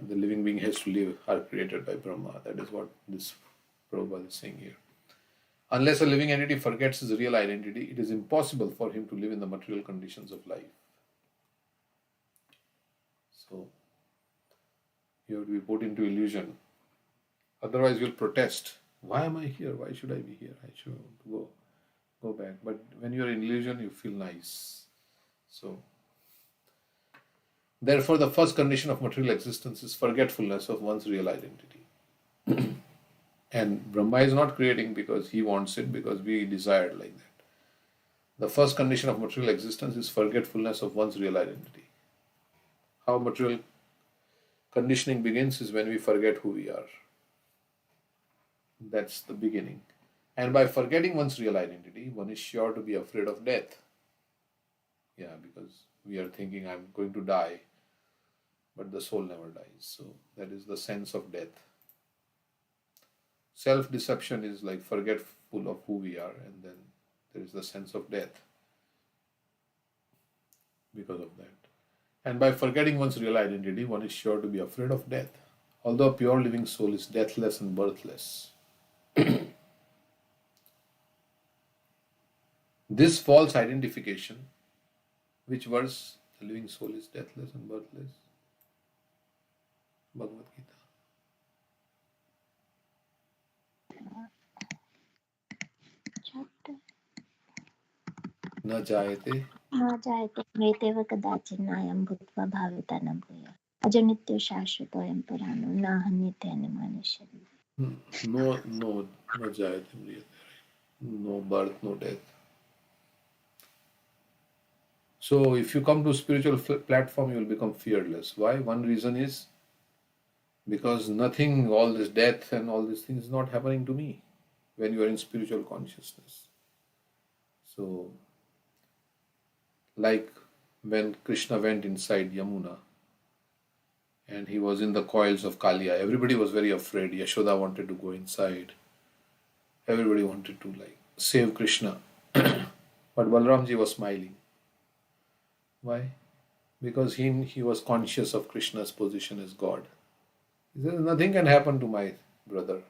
the living being has to live are created by Brahma. That is what this Prabhupada is saying here. Unless a living entity forgets his real identity, it is impossible for him to live in the material conditions of life. So, you have to be put into illusion. Otherwise, you'll protest. Why am I here? Why should I be here? I should go back. But when you're in illusion, you feel nice. So, therefore, the first condition of material existence is forgetfulness of one's real identity. And Brahma is not creating because he wants it, because we desired like that. The first condition of material existence is forgetfulness of one's real identity. How material conditioning begins is when we forget who we are. That's the beginning. And by forgetting one's real identity, one is sure to be afraid of death. Yeah, because we are thinking, I'm going to die, but the soul never dies. So that is the sense of death. Self-deception is like forgetful of who we are, and then there is the sense of death because of that. And by forgetting one's real identity, one is sure to be afraid of death. Although a pure living soul is deathless and birthless. This false identification, which verse? The living soul is deathless and birthless. Bhagavad Gita. Chapter. न जायते न जायते मृतेव कदाचिन्नायं भूत्वा भाविता न भूयात् अजनित्यो शाश्वतोऽयं पुराणो न हन्यते अनुमानश्यति. No jayate mriyate. No birth, no death. So if you come to spiritual platform, you will become fearless. Why? One reason is because nothing, all this death and all these things is not happening to me when you are in spiritual consciousness. So, like when Krishna went inside Yamuna and he was in the coils of Kaliya, everybody was very afraid. Yashoda wanted to go inside. Everybody wanted to save Krishna. But Balramji was smiling. Why? Because he was conscious of Krishna's position as God. He says, nothing can happen to my brother.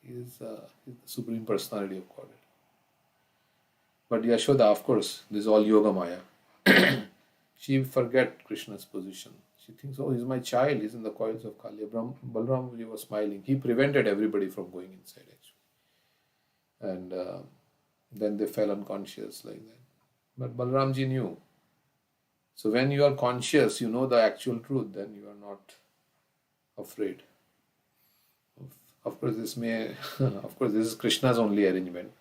He is the Supreme Personality of Godhead. But Yashoda, of course, this is all Yoga Maya. She forget Krishna's position. She thinks, oh, he's my child. He's in the coils of Kaliya. Balramji was smiling. He prevented everybody from going inside, actually. And then they fell unconscious like that. But Balramji knew. So when you are conscious, you know the actual truth, then you are not afraid. Of course, this is Krishna's only arrangement.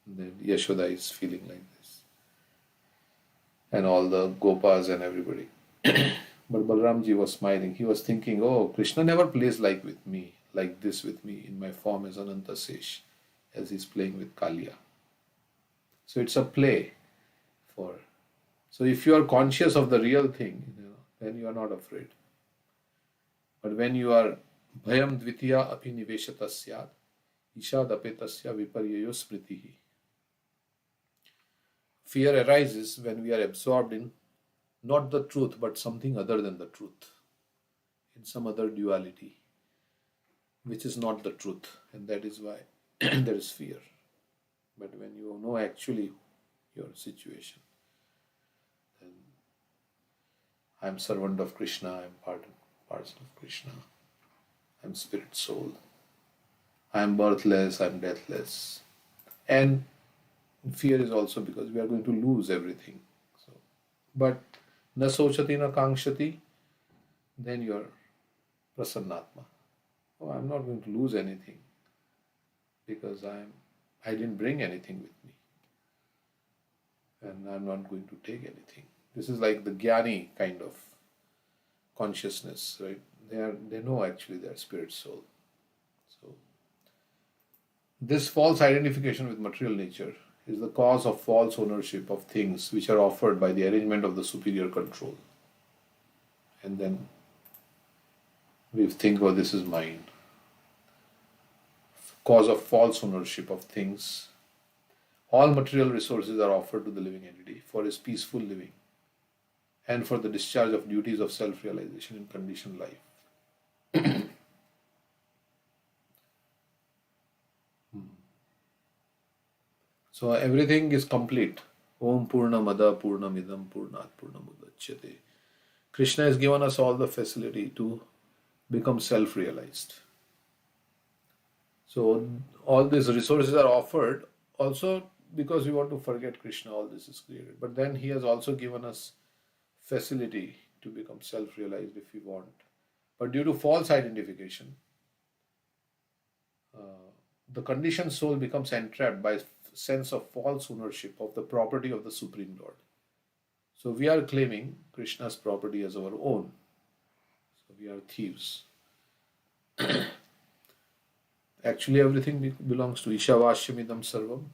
Then Yashoda is feeling like this. And all the Gopas and everybody. But Balramji was smiling. He was thinking, oh, Krishna never plays like this with me, in my form as Ananta Sesh, as he's playing with Kaliya. So it's a play So if you are conscious of the real thing, then you are not afraid. But when you are Bhayam dvitiya api niveshata syad. Ishad apetasya viparyayo smritihi. Fear arises when we are absorbed in not the truth but something other than the truth, in some other duality, which is not the truth, and that is why there is fear. But when you know actually your situation, then I am servant of Krishna, I am parcel of Krishna, I am spirit soul, I am birthless, I am deathless. And fear is also because we are going to lose everything. So, but na sochati na kangshati, then you are prasannatma. Oh, I'm not going to lose anything because I didn't bring anything with me, and I'm not going to take anything. This is like the jnani kind of consciousness, right? They know actually their spirit soul. So this false identification with material nature is the cause of false ownership of things which are offered by the arrangement of the superior control. And then we think, oh, this is mine. Cause of false ownership of things. All material resources are offered to the living entity for his peaceful living and for the discharge of duties of self-realization in conditioned life. So everything is complete. Om Purnamada Purnamidam Purnat Purnamudachyate. Krishna has given us all the facility to become self-realized. So all these resources are offered also because we want to forget Krishna, all this is created. But then he has also given us facility to become self-realized if we want. But due to false identification, the conditioned soul becomes entrapped by sense of false ownership of the property of the Supreme Lord. So we are claiming Krishna's property as our own. So we are thieves. Actually, everything belongs to Ishavashyamidam Sarvam.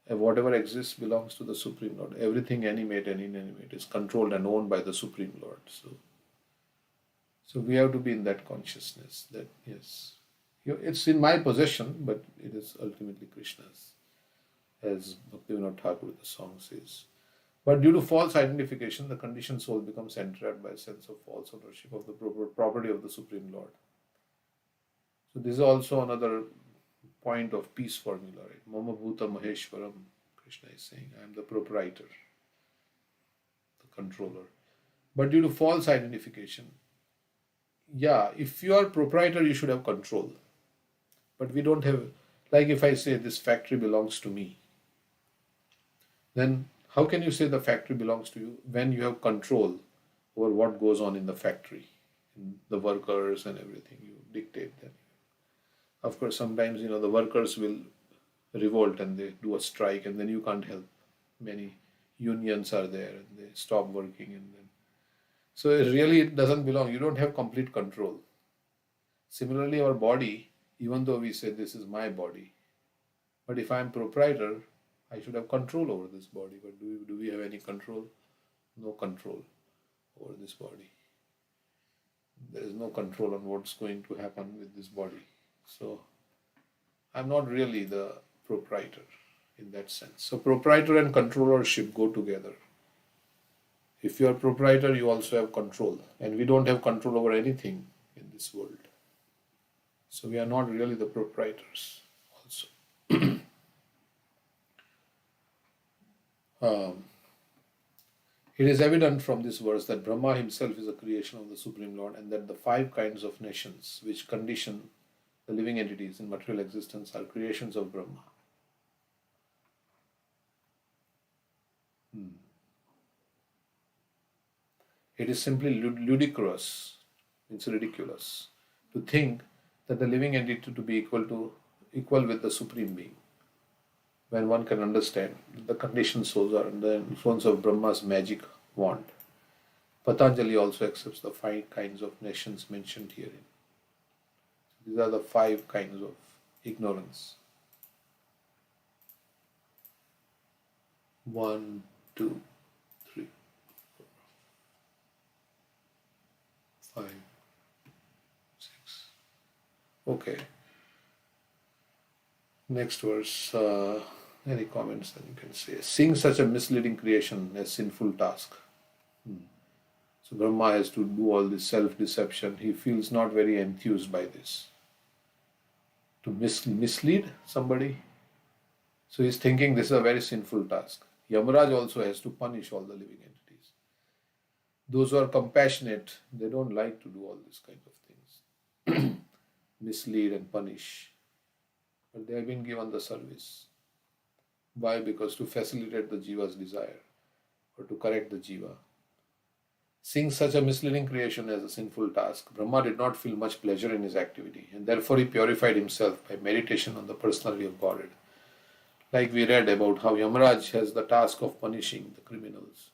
And whatever exists belongs to the Supreme Lord. Everything animate and inanimate is controlled and owned by the Supreme Lord. So we have to be in that consciousness that yes, it's in my possession, but it is ultimately Krishna's, as Bhaktivinoda Thakur the song says. But due to false identification, the conditioned soul becomes entrapped by a sense of false ownership of the property of the Supreme Lord. So this is also another point of peace formula, right? Mama Bhuta Maheshwaram, Krishna is saying, I am the proprietor, the controller. But due to false identification, yeah, if you are proprietor, you should have control. But we don't have, like if I say this factory belongs to me, then how can you say the factory belongs to you when you have control over what goes on in the factory, in the workers and everything? You dictate them. Of course, sometimes the workers will revolt and they do a strike, and then you can't help. Many unions are there and they stop working, and then so it doesn't belong. You don't have complete control. Similarly, our body, even though we say this is my body, but if I am proprietor, I should have control over this body. But do we have any control? No control over this body. There is no control on what's going to happen with this body. So I'm not really the proprietor in that sense. So proprietor and controllership go together. If you are proprietor, you also have control. And we don't have control over anything in this world. So we are not really the proprietors also. It is evident from this verse that Brahma himself is a creation of the Supreme Lord, and that the 5 kinds of nations which condition the living entities in material existence are creations of Brahma. It is simply ludicrous, it's ridiculous, to think that the living entity to be equal with the Supreme Being, when one can understand that the conditioned souls are under the influence of Brahma's magic wand. Patanjali also accepts the 5 kinds of nations mentioned herein. These are the 5 kinds of ignorance. 1, 2, 3, 4, 5. Okay. Next verse. Any comments that you can say? Seeing such a misleading creation as sinful task. So Brahma has to do all this self-deception. He feels not very enthused by this. To mislead somebody. So he's thinking this is a very sinful task. Yamaraj also has to punish all the living entities. Those who are compassionate, they don't like to do all these kind of things. Mislead and punish. But they have been given the service. Why? Because to facilitate the jiva's desire or to correct the jiva. Seeing such a misleading creation as a sinful task, Brahma did not feel much pleasure in his activity, and therefore he purified himself by meditation on the personality of Godhead. Like we read about how Yamaraj has the task of punishing the criminals.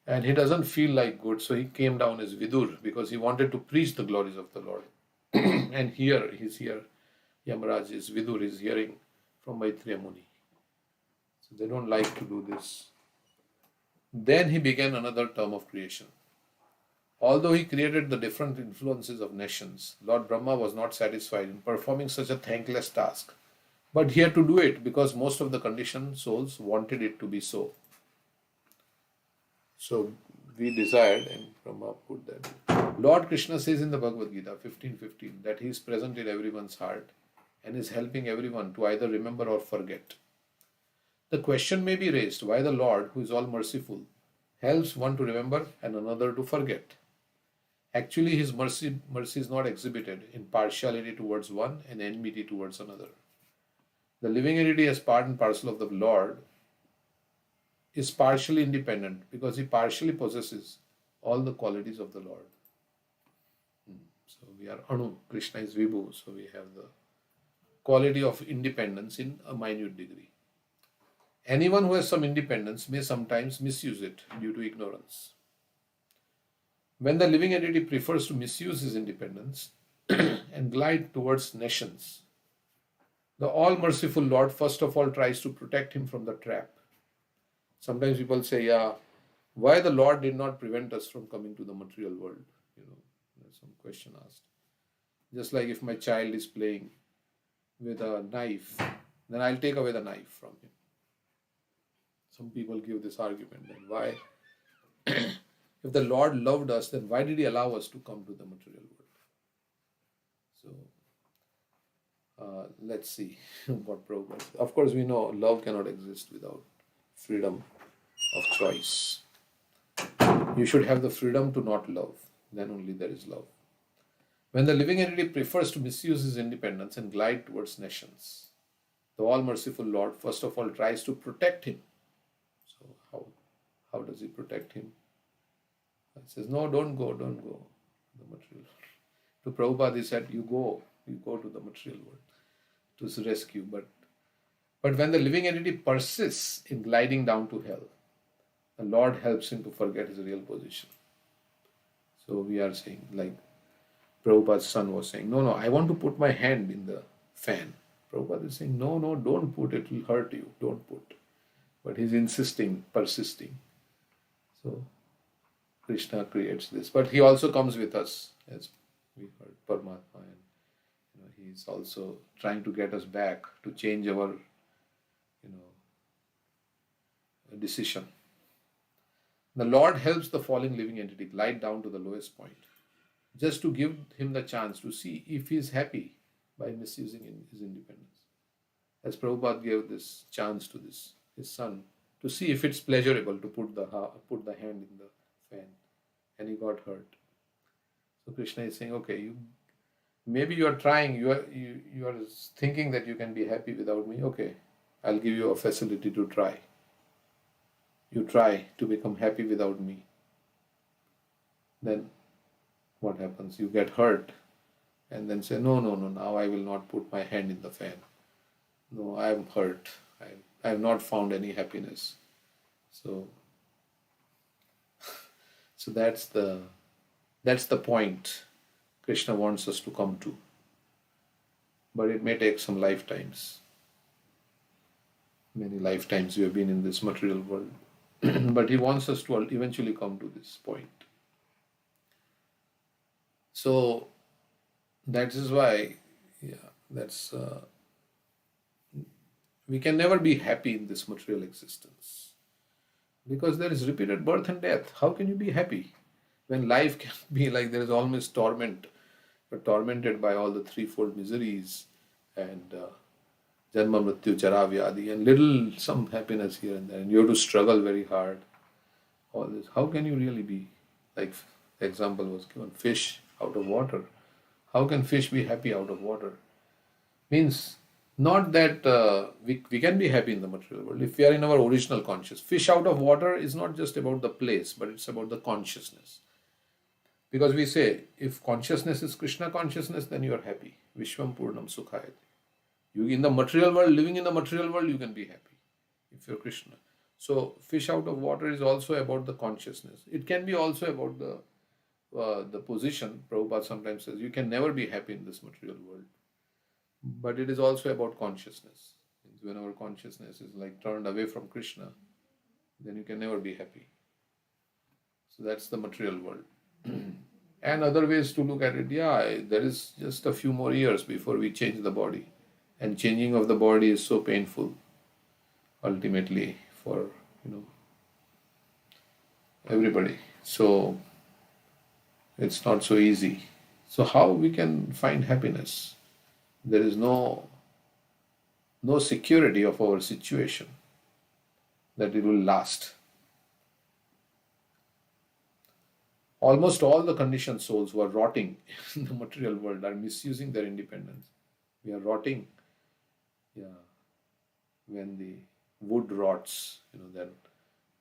And he doesn't feel like good, so he came down as Vidur because he wanted to preach the glories of the Lord. And he's here. Yamaraj is Vidur is hearing from Maitreya Muni. So they don't like to do this. Then he began another term of creation. Although he created the different influences of nations, Lord Brahma was not satisfied in performing such a thankless task. But he had to do it because most of the conditioned souls wanted it to be so. So we desired, and Brahma put that. Lord Krishna says in the Bhagavad Gita 15:15 that he is present in everyone's heart and is helping everyone to either remember or forget. The question may be raised why the Lord, who is all merciful, helps one to remember and another to forget. Actually, his mercy is not exhibited in partiality towards one and enmity towards another. The living entity as part and parcel of the Lord is partially independent because he partially possesses all the qualities of the Lord. So we are Anu, Krishna is Vibhu, so we have the quality of independence in a minute degree. Anyone who has some independence may sometimes misuse it due to ignorance. When the living entity prefers to misuse his independence and glide towards nations, the all-merciful Lord first of all tries to protect him from the trap. Sometimes people say, why the Lord did not prevent us from coming to the material world? There's some question asked. Just like if my child is playing with a knife, then I'll take away the knife from him. Some people give this argument that why, if the Lord loved us, then why did he allow us to come to the material world? So let's see what Prabhupada. Of course, we know love cannot exist without freedom of choice. You should have the freedom to not love. Then only there is love. When the living entity prefers to misuse his independence and glide towards nations, the all-merciful Lord first of all tries to protect him. So how does he protect him? He says, no, don't go to the material world. To Prabhupada he said, you go to the material world to rescue. But when the living entity persists in gliding down to hell, the Lord helps him to forget his real position. So we are saying, like Prabhupada's son was saying, no, I want to put my hand in the fan. Prabhupada is saying, no, don't put it will hurt you, don't put. But he's insisting, persisting. So Krishna creates this. But he also comes with us, as we heard, Paramatma. And he's also trying to get us back to change our decision. The Lord helps the falling living entity glide down to the lowest point, just to give him the chance to see if he is happy by misusing his independence. As Prabhupada gave this chance to his son to see if it's pleasurable to put the hand in the fan, and he got hurt. So Krishna is saying, okay, maybe you are trying, you are thinking that you can be happy without me. Okay, I'll give you a facility to try. You try to become happy without me. Then what happens? You get hurt and then say, no, now I will not put my hand in the fan. No, I am hurt. I have not found any happiness. So that's the point Krishna wants us to come to. But it may take some lifetimes. Many lifetimes we have been in this material world. But he wants us to eventually come to this point. So that is why Yeah, that's we can never be happy in this material existence because there is repeated birth and death. How can you be happy when life can be like there is always torment? You're tormented by all the threefold miseries and janma, mrityu, jara, vyadi, and little some happiness here and there, and you have to struggle very hard. All this, how can you really be like? Example was given: fish out of water. How can fish be happy out of water? Means not that we can be happy in the material world if we are in our original conscious. Fish out of water is not just about the place, but it's about the consciousness. Because we say, if consciousness is Krishna consciousness, then you are happy. Vishwam Purnam Sukhayati. You in the material world, living in the material world, you can be happy if you're Krishna. So fish out of water is also about the consciousness. It can be also about the position. Prabhupada sometimes says you can never be happy in this material world, but it is also about consciousness. When our consciousness is like turned away from Krishna, then you can never be happy. So that's the material world. And other ways to look at it, yeah, there is just a few more years before we change the body. And changing of the body is so painful, ultimately, for, everybody. So it's not so easy. So how we can find happiness? There is no security of our situation that it will last. Almost all the conditioned souls who are rotting in the material world are misusing their independence. We are rotting. Yeah. When the wood rots, then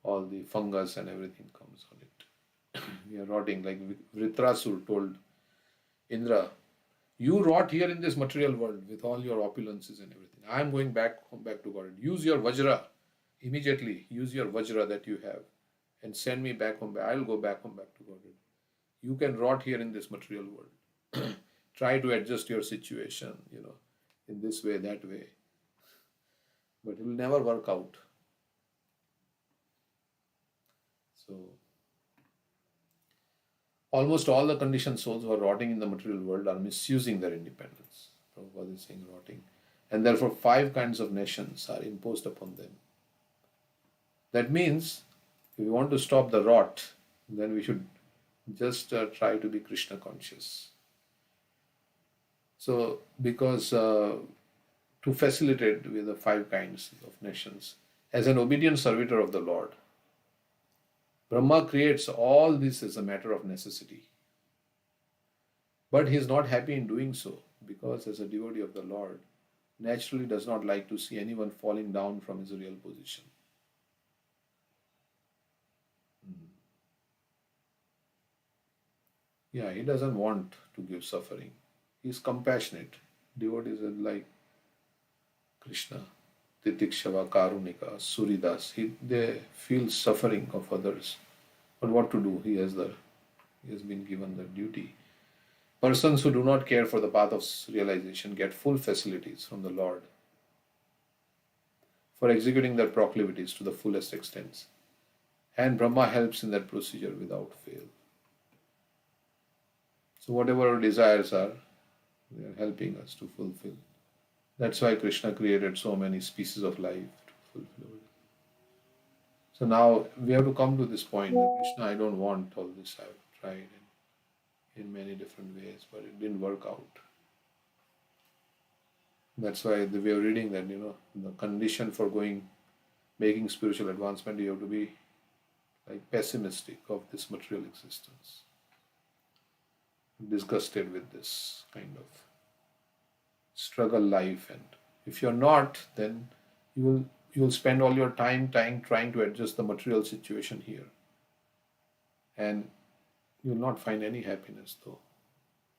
all the fungus and everything comes on it. We are rotting. Like Vritrasur told Indra, you rot here in this material world with all your opulences and everything. I am going back to God. Use your Vajra immediately. Use your Vajra that you have and send me back home. I'll go back home back to God. You can rot here in this material world. Try to adjust your situation, in this way, that way. But it will never work out. So, almost all the conditioned souls who are rotting in the material world are misusing their independence. Prabhupada is saying rotting. And therefore, 5 kinds of nations are imposed upon them. That means, if we want to stop the rot, then we should just try to be Krishna conscious. So, because to facilitate with the 5 kinds of nations, as an obedient servitor of the Lord, Brahma creates all this as a matter of necessity. But he is not happy in doing so, because as a devotee of the Lord, naturally does not like to see anyone falling down from his real position. Yeah, he doesn't want to give suffering. He is compassionate. Devotees are like Krishna, Titikshava, Karunika, Suridas. They feel suffering of others. But what to do? He has been given the duty. Persons who do not care for the path of realization get full facilities from the Lord for executing their proclivities to the fullest extent. And Brahma helps in that procedure without fail. So whatever our desires are, they are helping us to fulfill. That's why Krishna created so many species of life to fulfill. So now we have to come to this point that Krishna, I don't want all this. I've tried in many different ways, but it didn't work out. That's why the way of reading that, the condition for making spiritual advancement, you have to be like pessimistic of this material existence, disgusted with this kind of struggle life, and if you're not, then you will spend all your time trying to adjust the material situation here, and you will not find any happiness though.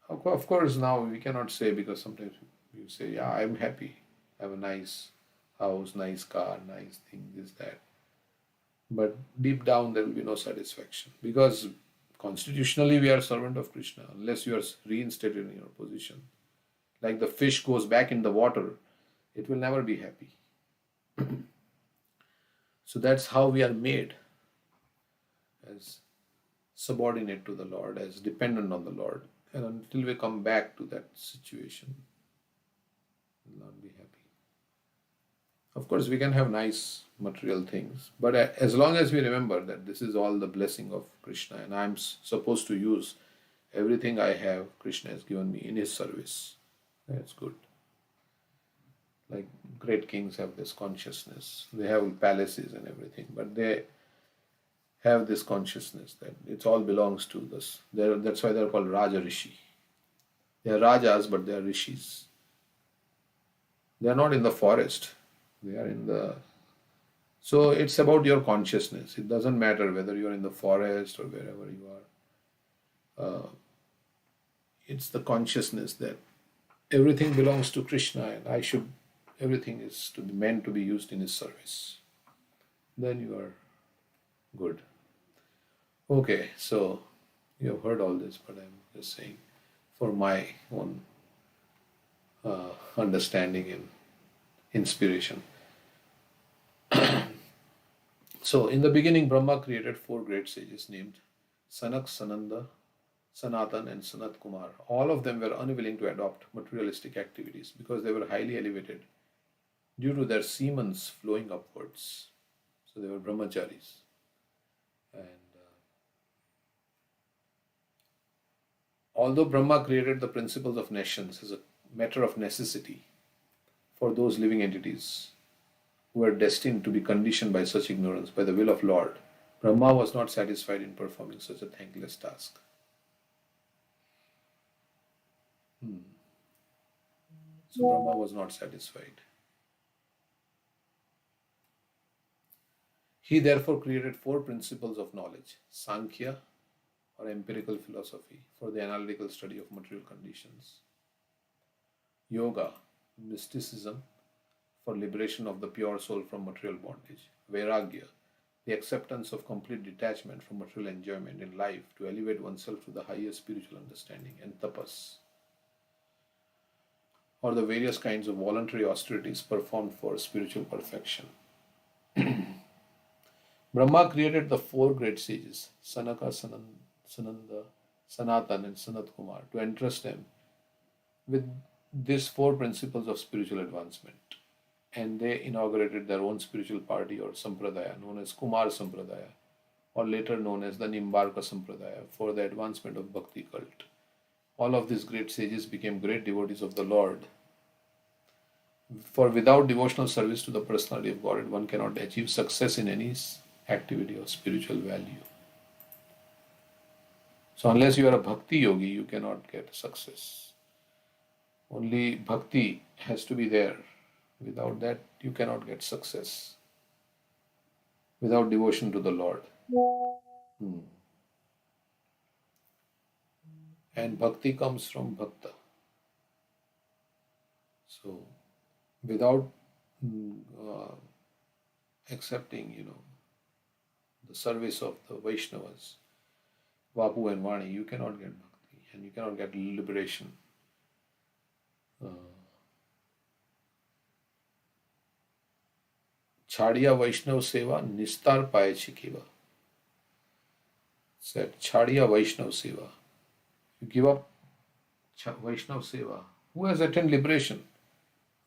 Of course, now we cannot say, because sometimes you say, yeah, I'm happy, I have a nice house, nice car, nice thing, this, that. But deep down there will be no satisfaction, because constitutionally we are servant of Krishna. Unless you are reinstated in your position, like the fish goes back in the water, it will never be happy. So that's how we are made, as subordinate to the Lord, as dependent on the Lord. And until we come back to that situation, will not be happy. Of course, we can have nice material things, but as long as we remember that this is all the blessing of Krishna and I'm supposed to use everything I have, Krishna has given me in His service, that's good. Like great kings have this consciousness. They have palaces and everything, but they have this consciousness that it all belongs to this. That's why they're called Raja Rishi. They are Rajas, but they are Rishis. They are not in the forest. They are in the... So it's about your consciousness. It doesn't matter whether you're in the forest or wherever you are. It's the consciousness that everything belongs to Krishna and everything is to be meant to be used in His service. Then you are good. Okay, so you have heard all this, but I'm just saying for my own understanding and inspiration. So in the beginning, Brahma created 4 great sages named Sanak, Sananda, Sanatan and Sanat Kumar. All of them were unwilling to adopt materialistic activities because they were highly elevated due to their semens flowing upwards. So they were brahmacharis. And although Brahma created the principles of nations as a matter of necessity for those living entities who were destined to be conditioned by such ignorance by the will of Lord, Brahma was not satisfied in performing such a thankless task. So Brahma was not satisfied. He therefore created 4 principles of knowledge: Sankhya, or empirical philosophy, for the analytical study of material conditions; Yoga, mysticism, for liberation of the pure soul from material bondage; Vairagya, the acceptance of complete detachment from material enjoyment in life to elevate oneself to the highest spiritual understanding; and Tapas, or the various kinds of voluntary austerities performed for spiritual perfection. Brahma created the 4 great sages, Sanaka, Sananda, Sanatan, and Sanat Kumar, to entrust them with these 4 principles of spiritual advancement. And they inaugurated their own spiritual party or sampradaya known as Kumar Sampradaya, or later known as the Nimbarka Sampradaya, for the advancement of Bhakti cult. All of these great sages became great devotees of the Lord. For without devotional service to the personality of God, one cannot achieve success in any activity of spiritual value. So unless you are a bhakti yogi, you cannot get success. Only bhakti has to be there. Without that, you cannot get success. Without devotion to the Lord. And bhakti comes from bhakta. So without accepting, the service of the Vaishnavas, Vapu and Vani, you cannot get bhakti and you cannot get liberation. Chadiya Vaishnav Seva Nistar Paye Chikeva. Said Chadiya Vaishnav Seva. You give up Vaishnav Seva. Who has attained liberation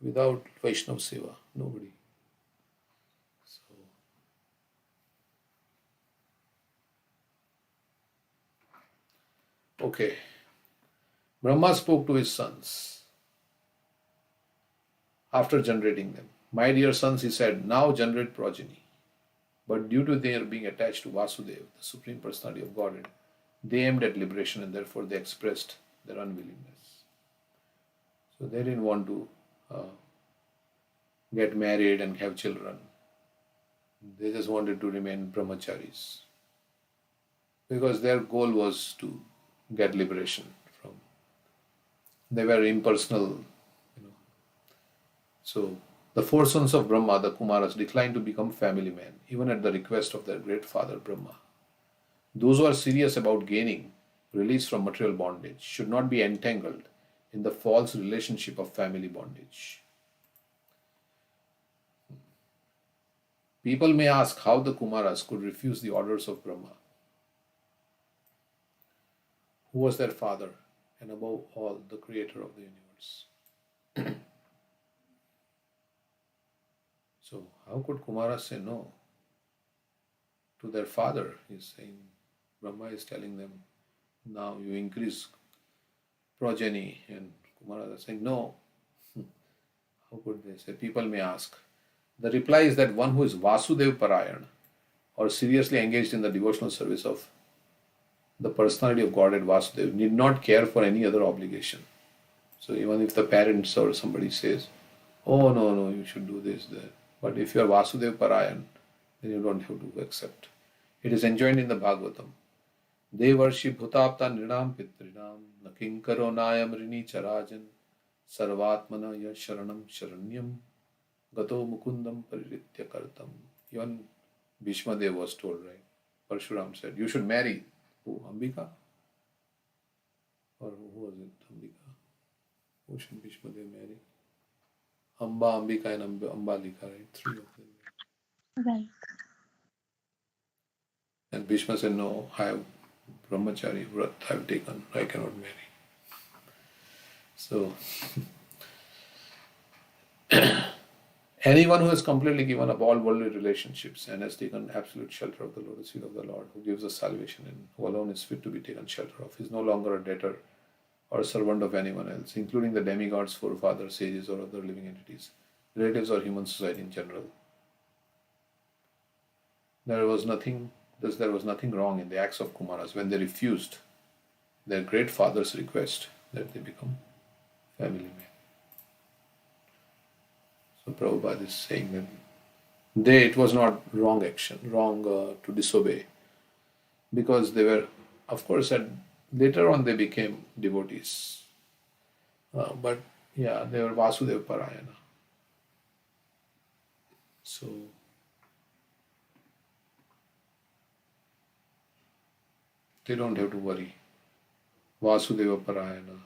without Vaishnav Seva? Nobody. Okay. Brahma spoke to his sons after generating them. My dear sons, he said, now generate progeny. But due to their being attached to Vasudeva, the Supreme Personality of Godhead, they aimed at liberation and therefore they expressed their unwillingness. So they didn't want to get married and have children. They just wanted to remain brahmacharis. Because their goal was to get liberation from. They were impersonal, So the 4 sons of Brahma, the Kumaras, declined to become family men, even at the request of their great father Brahma. Those who are serious about gaining release from material bondage should not be entangled in the false relationship of family bondage. People may ask how the Kumaras could refuse the orders of Brahma, who was their father and above all the creator of the universe. So how could Kumara say no to their father? He's saying, Brahma is telling them, now you increase progeny, and Kumara is saying no. How could they say? People may ask. The reply is that one who is Vasudev Parayan, or seriously engaged in the devotional service of the personality of Godhead Vasudev, need not care for any other obligation. So even if the parents or somebody says, oh no, you should do this, that. But if you are Vasudev Parayan, then you don't have to accept. It is enjoined in the Bhagavatam. Devarshi bhutapta nrinam pitrinam nakinkaro nayam rini charajan sarvatmana ya sharanam sharanyam gato mukundam pariritya kartam. Even Bhishma Dev was told, right? Parshuram said, you should marry who? Ambika? Or who was it? Ambika. Who should Bhishma Dev marry? Amba, Ambika and Ambalika, right? Three of them. Right. And Bhishma said, no, I have brahmachari vrat I have taken, I cannot marry. So, anyone who has completely given up all worldly relationships and has taken absolute shelter of the lotus feet of the Lord, who gives us salvation and who alone is fit to be taken shelter of, is no longer a debtor or a servant of anyone else, including the demigods, forefathers, sages, or other living entities, relatives, or human society in general. There was nothing wrong in the acts of Kumaras when they refused their great father's request that they become family men. So Prabhupada is saying that it was not wrong action, wrong to disobey, because they were, of course, later on they became devotees. But yeah, they were Vasudeva Parayana. So they don't have to worry. Vasudeva Parayana.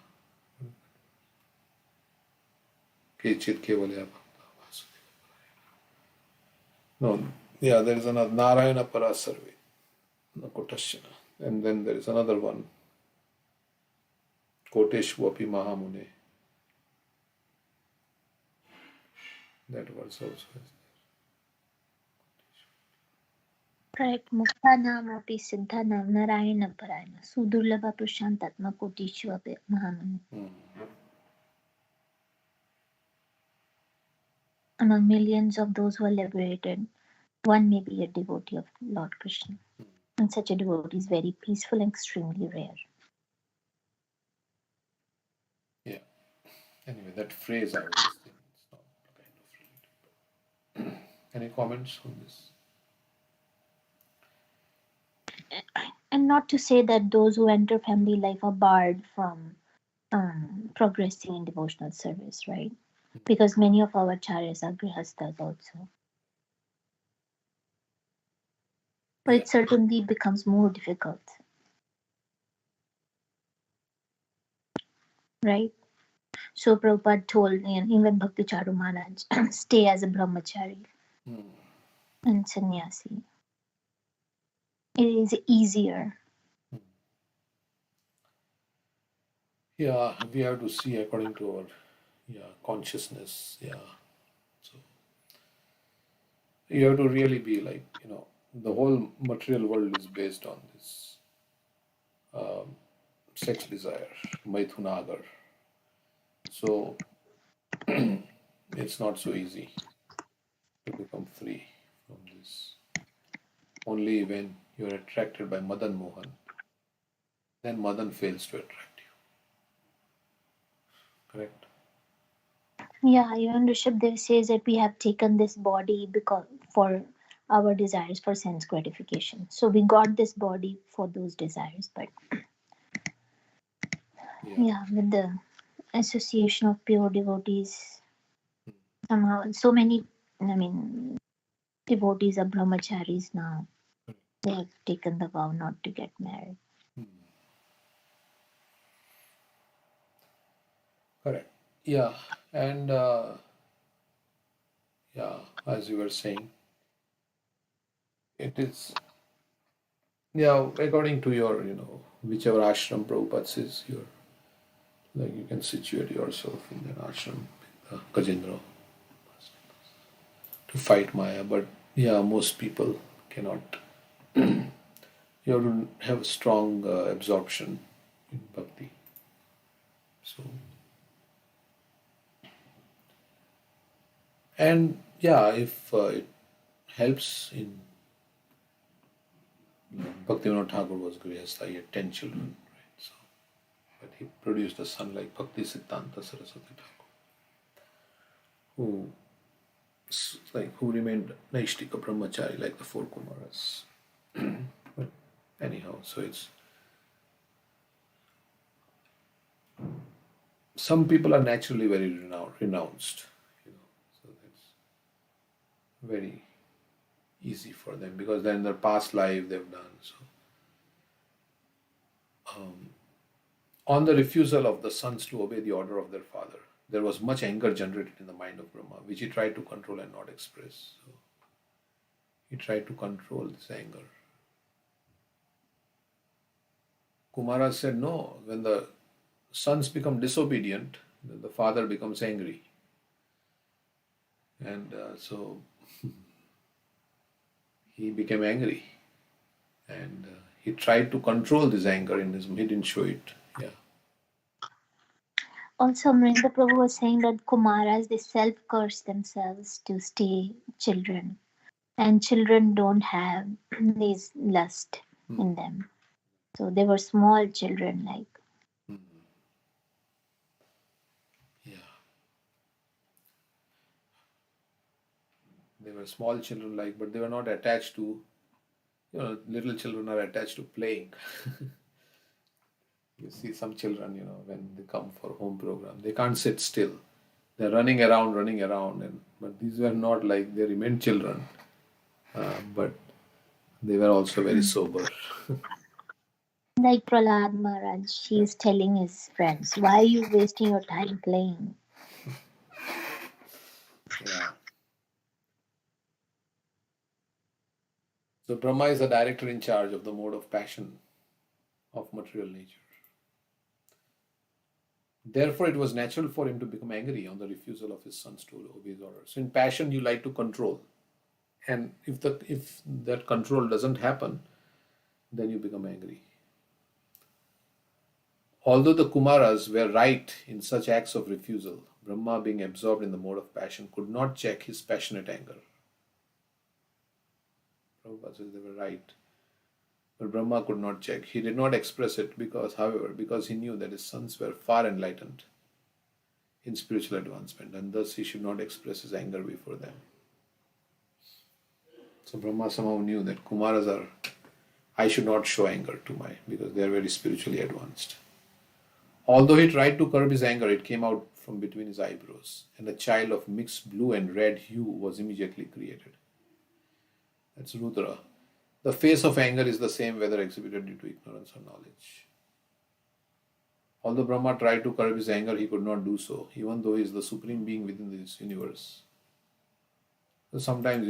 Kechit Kevalya Bhakta Vasudeva Parayana. No, yeah, there is another Narayana Parasarve, Kotashana. And then there is another one, Koteshwapi Mahamune. That verse also is there. Correct. Muktanam api siddhanam narayana parayana sudurlabha prashantatma kotishvapi mahamani. Among millions of those who are liberated, one may be a devotee of Lord Krishna. And such a devotee is very peaceful and extremely rare. Yeah. Anyway, that phrase I always think it's not kind of related. Any comments on this? And not to say that those who enter family life are barred from progressing in devotional service, right? Because many of our acharyas are grihasthas also. But it certainly becomes more difficult. Right? So Prabhupada told even Bhakti Charu Maharaj, stay as a brahmachari and sannyasi. It is easier. Yeah, we have to see according to our consciousness. Yeah. So you have to really be like, the whole material world is based on this sex desire, Maithunagar. So it's not so easy to become free from this. Only when you're attracted by Madan Mohan, then Madan fails to attract you. Correct? Yeah, even Rishabh says that we have taken this body because for our desires for sense gratification. So we got this body for those desires, but with the association of pure devotees, somehow so many, devotees are brahmacharis now. They have taken the vow not to get married. Correct. Yeah, and as you were saying, it is, according to your, whichever ashram Prabhupada says, you can situate yourself in an ashram, Gajendra. to fight Maya. But yeah, most people cannot. You have to have strong absorption in bhakti. So, and yeah, if it helps in Bhaktivinoda Thakur was Grihastha, he had 10 children, right? So, but he produced a son like Bhakti Siddhanta Saraswati Thakur, who who remained Naishtika Brahmachari like the four Kumaras. But anyhow, so it's some people are naturally very renounced, so that's very easy for them because then their past life they've done. So, on the refusal of the sons to obey the order of their father, there was much anger generated in the mind of Brahma, which he tried to control and not express. So, he tried to control this anger. Kumara said, no, when the sons become disobedient, then the father becomes angry. And so he became angry. And he tried to control this anger in his, he didn't show it. Yeah. Also, Amrinda Prabhu was saying that Kumaras, they self-curse themselves to stay children. And children don't have this lust in them. So they were small children, like. Yeah. They were small children like, but they were not attached to, little children are attached to playing. You see some children, when they come for home program, they can't sit still. They're running around, but these were not like, they remained children, but they were also very sober. Like Prahlad Maharaj, he is telling his friends, why are you wasting your time playing? Yeah. So Brahma is the director in charge of the mode of passion of material nature. Therefore, it was natural for him to become angry on the refusal of his sons to obey his orders. So in passion, you like to control. And if that control doesn't happen, then you become angry. Although the Kumaras were right in such acts of refusal, Brahma, being absorbed in the mode of passion, could not check his passionate anger. Prabhupada says they were right. But Brahma could not check. He did not express it because he knew that his sons were far enlightened in spiritual advancement, and thus he should not express his anger before them. So Brahma somehow knew that I should not show anger because they are very spiritually advanced. Although he tried to curb his anger, it came out from between his eyebrows, and a child of mixed blue and red hue was immediately created. That's Rudra. The face of anger is the same whether exhibited due to ignorance or knowledge. Although Brahma tried to curb his anger, he could not do so, even though he is the supreme being within this universe. So sometimes,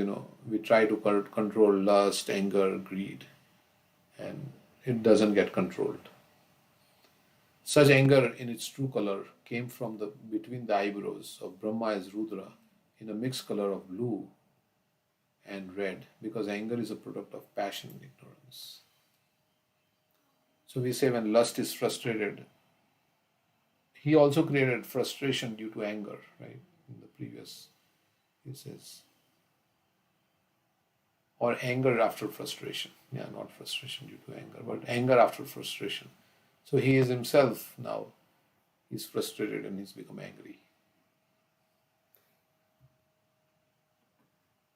we try to control lust, anger, greed, and it doesn't get controlled. Such anger in its true color came from between the eyebrows of Brahma as Rudra in a mixed color of blue and red, because anger is a product of passion and ignorance. So we say when lust is frustrated, he also created frustration due to anger, right? In the previous, he says, or anger after frustration. Yeah, not frustration due to anger, but anger after frustration. So he is himself now, he's frustrated and he's become angry.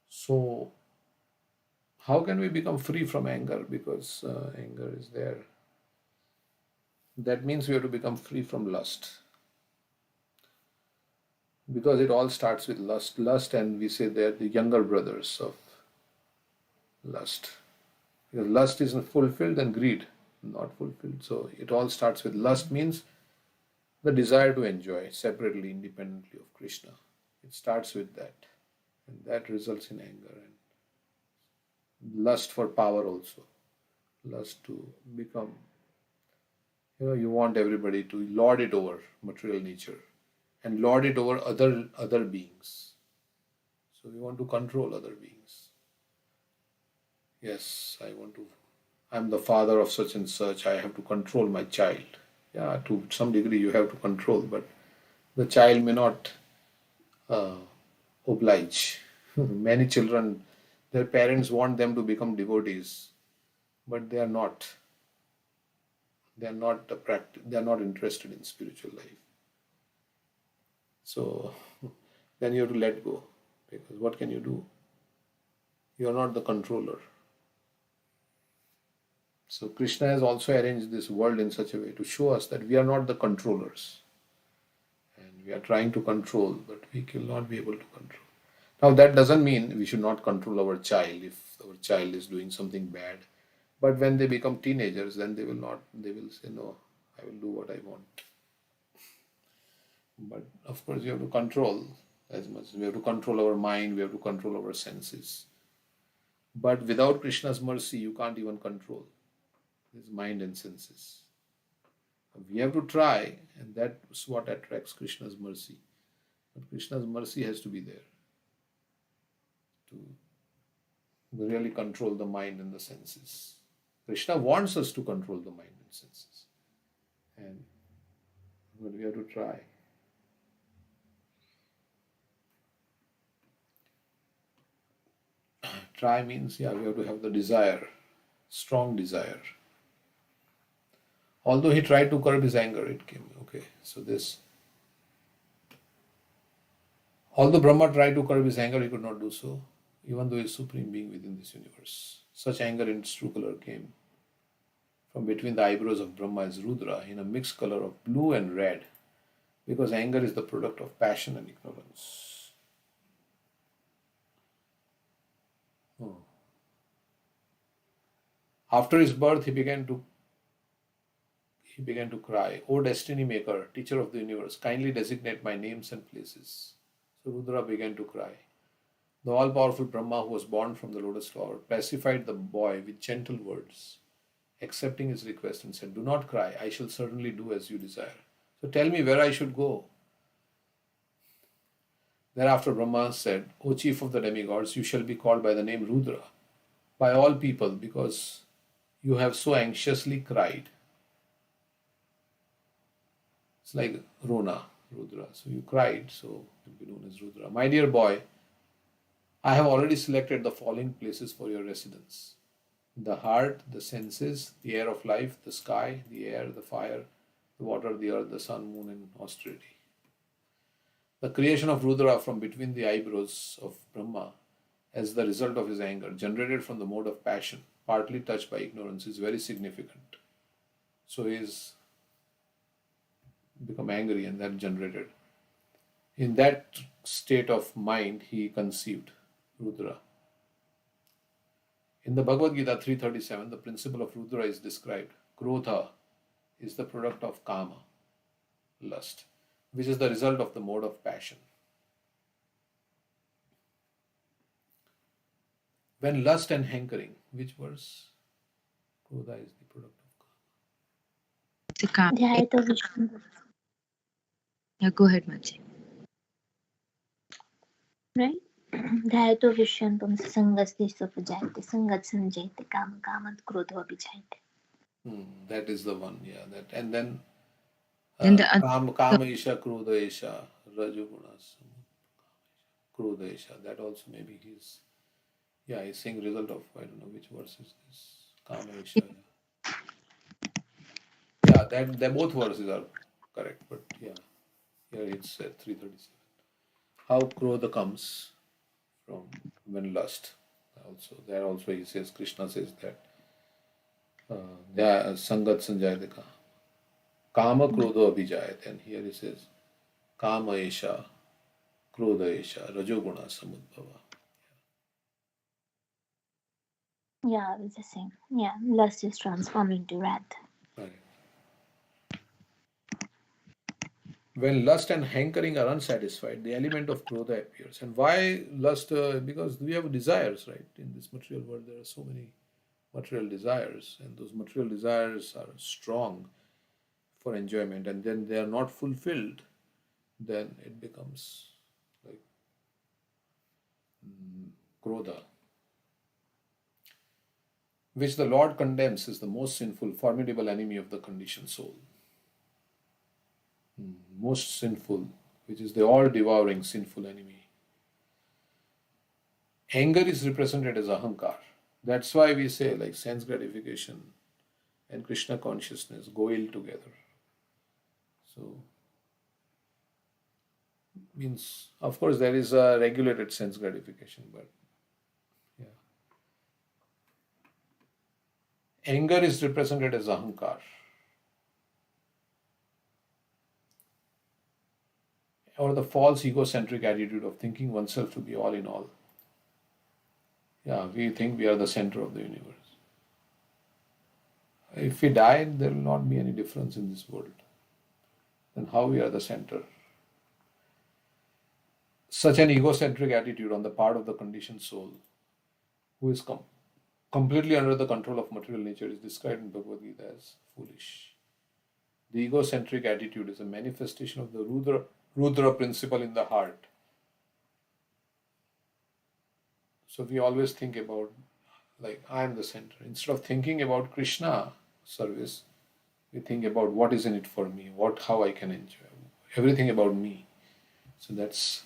So how can we become free from anger? Because anger is there. That means we have to become free from lust. Because it all starts with lust. Lust, and we say they're the younger brothers of lust. Because lust isn't fulfilled and greed not fulfilled. So it all starts with lust, means the desire to enjoy separately, independently of Krishna. It starts with that. And that results in anger. And lust for power also. Lust to become, you want everybody to lord it over material nature and lord it over other beings. So we want to control other beings. Yes, I'm the father of such and such, I have to control my child. Yeah, to some degree you have to control, but the child may not uh, oblige. Many children, their parents want them to become devotees, but they are not. They are not they are not interested in spiritual life. So then you have to let go, because what can you do? You are not the controller. So Krishna has also arranged this world in such a way to show us that we are not the controllers. And we are trying to control, but we will not be able to control. Now that doesn't mean we should not control our child if our child is doing something bad. But when they become teenagers, then they will say, no, I will do what I want. But of course, you have to control as much. We have to control our mind, we have to control our senses. But without Krishna's mercy, you can't even control his mind and senses. We have to try, and that's what attracts Krishna's mercy. But Krishna's mercy has to be there to really control the mind and the senses. Krishna wants us to control the mind and senses. But we have to try. Try means, yeah, we have to have the desire, strong desire. Although he tried to curb his anger, it came. Okay, so this. Although Brahma tried to curb his anger, he could not do so, even though he is supreme being within this universe. Such anger in its true color came from between the eyebrows of Brahma as Rudra in a mixed color of blue and red, because anger is the product of passion and ignorance. After his birth, he began to cry, O destiny maker, teacher of the universe, kindly designate my names and places. So Rudra began to cry. The all-powerful Brahma, who was born from the lotus flower, pacified the boy with gentle words, accepting his request, and said, do not cry, I shall certainly do as you desire. So tell me where I should go. Thereafter Brahma said, O chief of the demigods, you shall be called by the name Rudra by all people, because you have so anxiously cried. It's like Rona, Rudra. So you cried, so you'll be known as Rudra. My dear boy, I have already selected the following places for your residence: the heart, the senses, the air of life, the sky, the air, the fire, the water, the earth, the sun, moon, and austerity. The creation of Rudra from between the eyebrows of Brahma as the result of his anger, generated from the mode of passion, partly touched by ignorance, is very significant. So he is become angry, and that generated. In that state of mind, he conceived Rudra. In the Bhagavad Gita 3:37, the principle of Rudra is described. Krodha is the product of kama, lust, which is the result of the mode of passion. When lust and hankering, which verse? Krodha is the product of kama. ध्यायतो Vishnu Yeah, go ahead, Machi. right? ध्यायतो Vishnu संगस्ते सुपजायते संगत संजयते काम Kamat क्रोधो अभिजायते. That is the one, yeah. That, and then Then the Kama Isha, Krodha Isha, Rajoguna, Krodha Isha. That also maybe he's, yeah, he's saying result of, I don't know which verse is this. Kama Isha. Yeah, that both verses are correct, but yeah, here it's 337. How Krodha comes from when lust. Also, there also he says, Krishna says that Sangat Sanjayate Kama Krodha Abhijayate, and here he says Kama Esha, Krodha Esha, Rajoguna Samudbhava. Yeah, it's the same. Yeah, lust is transformed into wrath. Right. When lust and hankering are unsatisfied, the element of Krodha appears. And why lust? Because we have desires, right? In this material world, there are so many material desires, and those material desires are strong for enjoyment, and then they are not fulfilled, then it becomes like Krodha, which the Lord condemns as the most sinful, formidable enemy of the conditioned soul. Most sinful, which is the all-devouring sinful enemy. Anger is represented as ahankar. That's why we say like sense gratification and Krishna consciousness go ill together. So, means of course there is a regulated sense gratification, but yeah. Anger is represented as ahankar. Or the false egocentric attitude of thinking oneself to be all in all. Yeah, we think we are the center of the universe. If we die, there will not be any difference in this world. Then how we are the center? Such an egocentric attitude on the part of the conditioned soul, who is completely under the control of material nature, is described in Bhagavad Gita as foolish. The egocentric attitude is a manifestation of the Rudra principle in the heart. So we always think about, like, I am the center. Instead of thinking about Krishna service, we think about what is in it for me, how I can enjoy, everything about me. So that's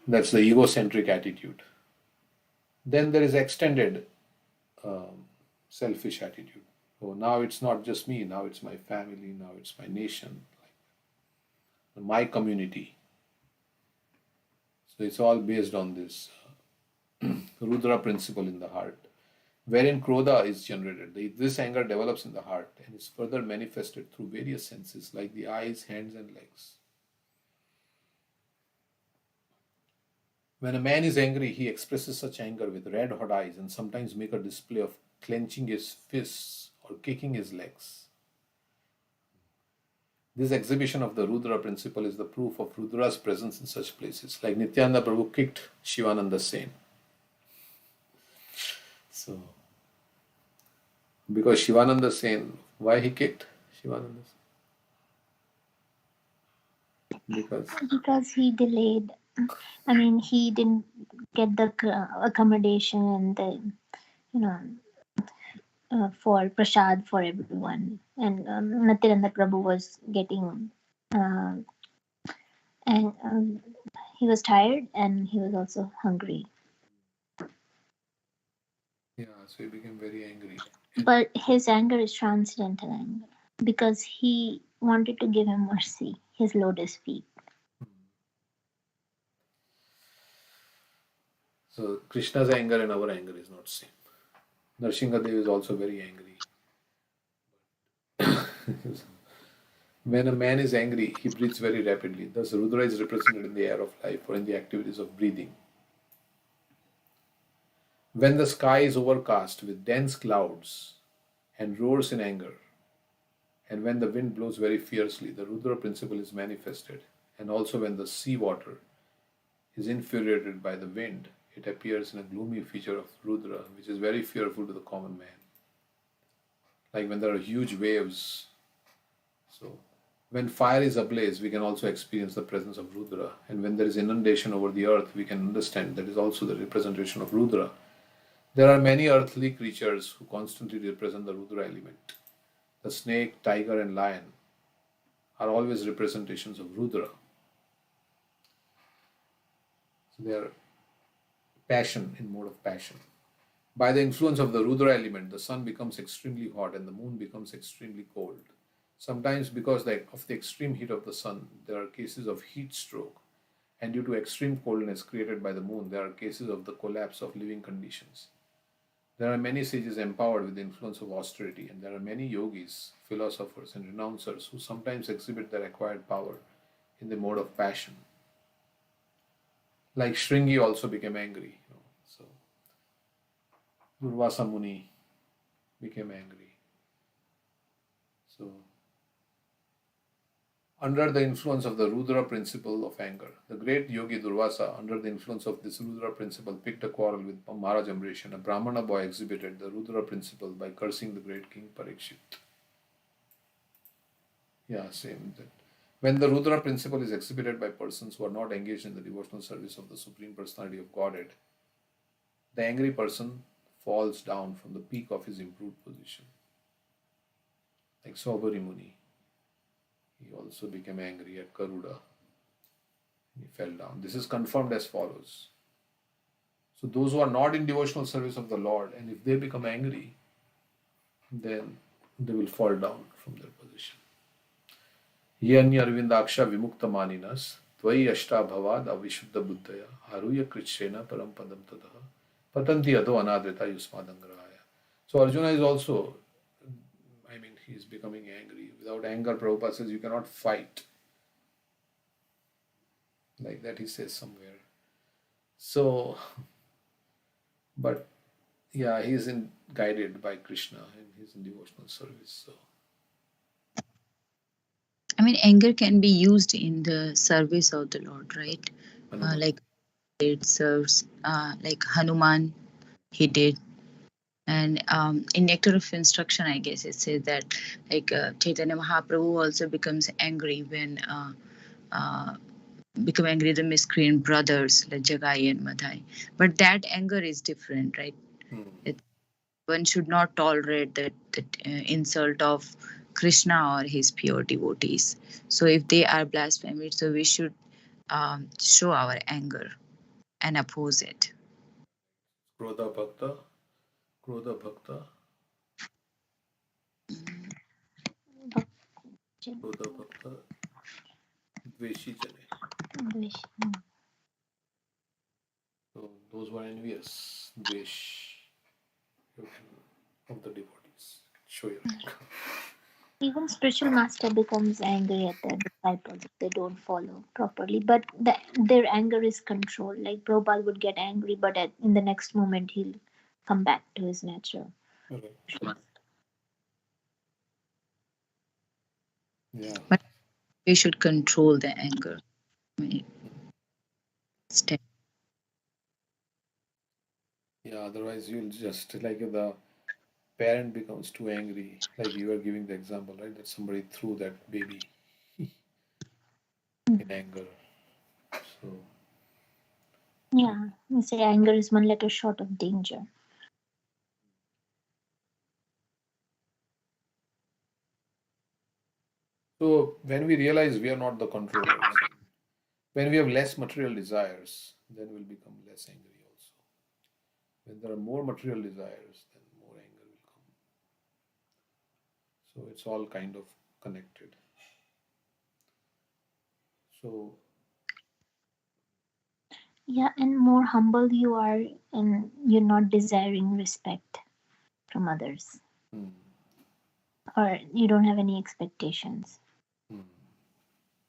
the egocentric attitude. Then there is extended selfish attitude. Oh, now it's not just me, now it's my family, now it's my nation, my community. So it's all based on this Rudra principle in the heart, wherein Krodha is generated. This anger develops in the heart and is further manifested through various senses like the eyes, hands, and legs. When a man is angry, he expresses such anger with red hot eyes and sometimes make a display of clenching his fists or kicking his legs. This exhibition of the Rudra principle is the proof of Rudra's presence in such places, like Nityananda Prabhu kicked Shivananda Sen. So, because Shivananda Sen, why he kicked Shivananda Sen? Because he delayed. I mean, he didn't get the accommodation and the, for prasad for everyone. And Nityananda Prabhu was getting, and he was tired and he was also hungry. Yeah, so he became very angry. But his anger is transcendental anger because he wanted to give him mercy, his lotus feet. So Krishna's anger and our anger is not same. Nrsimhadev is also very angry. When a man is angry, he breathes very rapidly. Thus, Rudra is represented in the air of life or in the activities of breathing. When the sky is overcast with dense clouds and roars in anger, and when the wind blows very fiercely, the Rudra principle is manifested. And also when the sea water is infuriated by the wind, it appears in a gloomy feature of Rudra, which is very fearful to the common man. Like when there are huge waves. So, when fire is ablaze, we can also experience the presence of Rudra. And when there is inundation over the earth, we can understand that is also the representation of Rudra. There are many earthly creatures who constantly represent the Rudra element. The snake, tiger, and lion are always representations of Rudra. So they are passion, in mode of passion. By the influence of the Rudra element, the sun becomes extremely hot and the moon becomes extremely cold. Sometimes because of the extreme heat of the sun, there are cases of heat stroke. And due to extreme coldness created by the moon, there are cases of the collapse of living conditions. There are many sages empowered with the influence of austerity, and there are many yogis, philosophers, and renouncers who sometimes exhibit their acquired power in the mode of passion. Like Shringi also became angry. So Durvasa Muni became angry. So under the influence of the Rudra principle of anger, the great yogi Durvasa, under the influence of this Rudra principle, picked a quarrel with Maharaj Amrish, and a Brahmana boy exhibited the Rudra principle by cursing the great king Parikshit. Yeah, same. When the Rudra principle is exhibited by persons who are not engaged in the devotional service of the Supreme Personality of Godhead, the angry person falls down from the peak of his improved position. Like Saubhari Muni, he also became angry at Garuda. He fell down. This is confirmed as follows. So those who are not in devotional service of the Lord, and if they become angry, then they will fall down from their position. Yanya Arvindaksha Vimukta Maninas Tvai Ashta Bhavad Avishuddha Buddhaya Haruya Krishena Param Padam Tadaha Patanti Ado Anadrita Yusmadangrahaya. So Arjuna is also, he is becoming angry. Without anger, Prabhupada says you cannot fight. Like that he says somewhere. So, but yeah, he is guided by Krishna and he is in devotional service. So. Anger can be used in the service of the Lord, right? Like it serves, like Hanuman, he did. And in Nectar of Instruction, I guess it says that like Chaitanya Mahaprabhu also becomes angry when become angry the miscreant brothers like Jagai and Madhai. But that anger is different, right? One should not tolerate that insult of Krishna or his pure devotees. So if they are blasphemers, so we should show our anger and oppose it. Krodha Bhakta. Krodha Bhakta. Dveshi Jane. So those who are envious, Dvesh of the devotees. Show your anger. Even spiritual master becomes angry at their disciples if they don't follow properly. But their anger is controlled. Like Prabhupada would get angry, but in the next moment he'll come back to his nature. Okay. Yeah. But we should control the anger. Yeah, otherwise you'll just, like the parent becomes too angry. Like you were giving the example, right? That somebody threw that baby in anger. So. Yeah, you say anger is one letter short of danger. So when we realize we are not the controllers, when we have less material desires, then we'll become less angry also. When there are more material desires, then more anger will come. So it's all kind of connected. So Yeah, and more humble you are, and you're not desiring respect from others, or you don't have any expectations.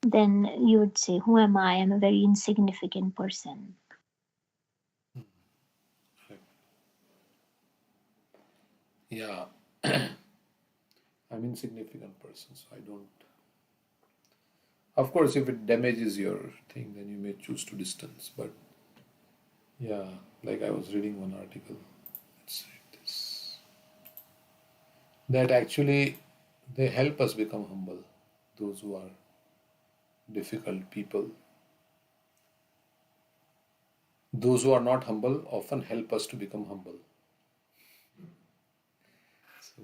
Then you would say, who am I? I'm a very insignificant person. yeah, I'm insignificant person, so I don't. Of course, if it damages your thing, then you may choose to distance. But yeah, like I was reading one article. Let's read this. That actually they help us become humble. Those who are difficult people. Those who are not humble often help us to become humble. So,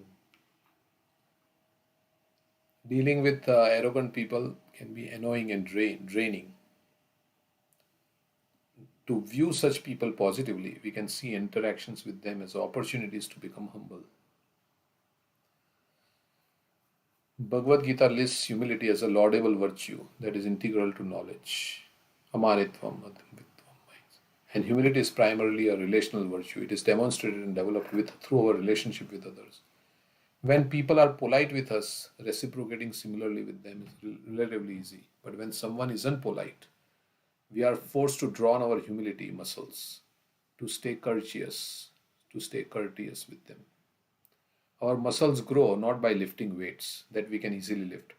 dealing with arrogant people can be annoying and draining. To view such people positively, we can see interactions with them as opportunities to become humble. Bhagavad Gita lists humility as a laudable virtue that is integral to knowledge. Amaritvam, and humility is primarily a relational virtue. It is demonstrated and developed through our relationship with others. When people are polite with us, reciprocating similarly with them is relatively easy. But when someone isn't polite, we are forced to draw on our humility muscles to stay courteous with them. Our muscles grow not by lifting weights that we can easily lift,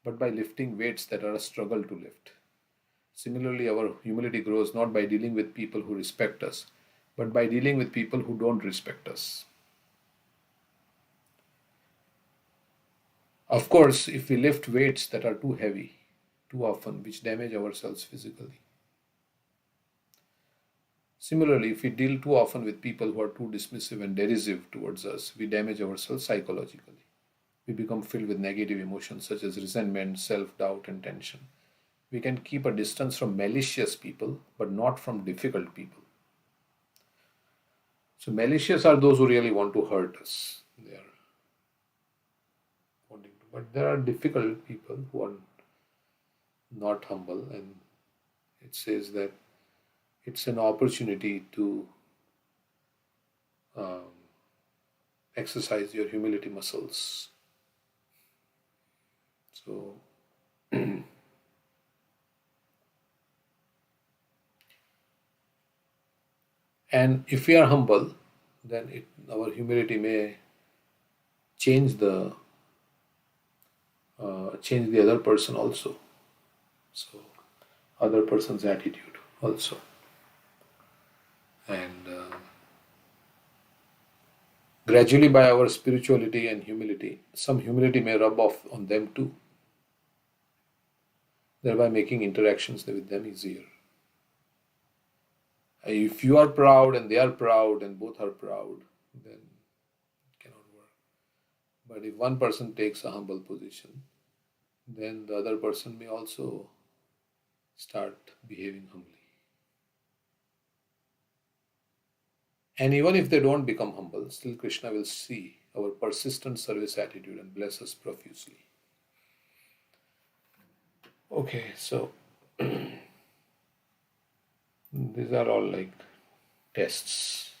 but by lifting weights that are a struggle to lift. Similarly, our humility grows not by dealing with people who respect us, but by dealing with people who don't respect us. Of course, if we lift weights that are too heavy, too often, which damage ourselves physically. Similarly, if we deal too often with people who are too dismissive and derisive towards us, we damage ourselves psychologically. We become filled with negative emotions such as resentment, self doubt, and tension. We can keep a distance from malicious people, but not from difficult people. So, malicious are those who really want to hurt us. They are wanting to, but there are difficult people who are not humble, and it says that it's an opportunity to um, exercise your humility muscles. So, and if we are humble, then our humility may change the other person also. So, other person's attitude also, and gradually by our spirituality and humility, some humility may rub off on them too, thereby making interactions with them easier. If you are proud and they are proud and both are proud, then it cannot work. But if one person takes a humble position, then the other person may also start behaving humbly. And even if they don't become humble, still Krishna will see our persistent service attitude and bless us profusely. Okay, so these are all like tests.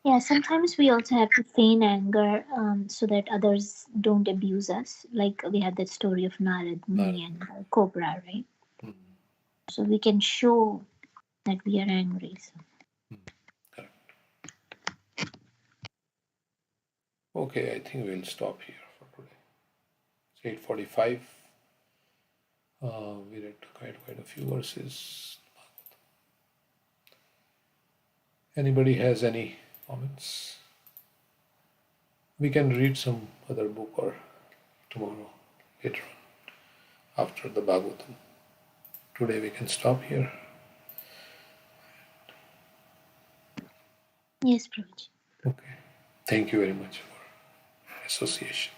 Yeah, sometimes we also have to feign anger so that others don't abuse us. Like we had that story of Narad Muni and Cobra, right? So we can show that we are angry. So. Correct. Okay, I think we'll stop here for today. It's 8:45. We read quite a few verses. Anybody has any comments? We can read some other book or tomorrow, later on, after the Bhagavatam. Today we can stop here. Yes, Prabhuji. Okay. Thank you very much for association.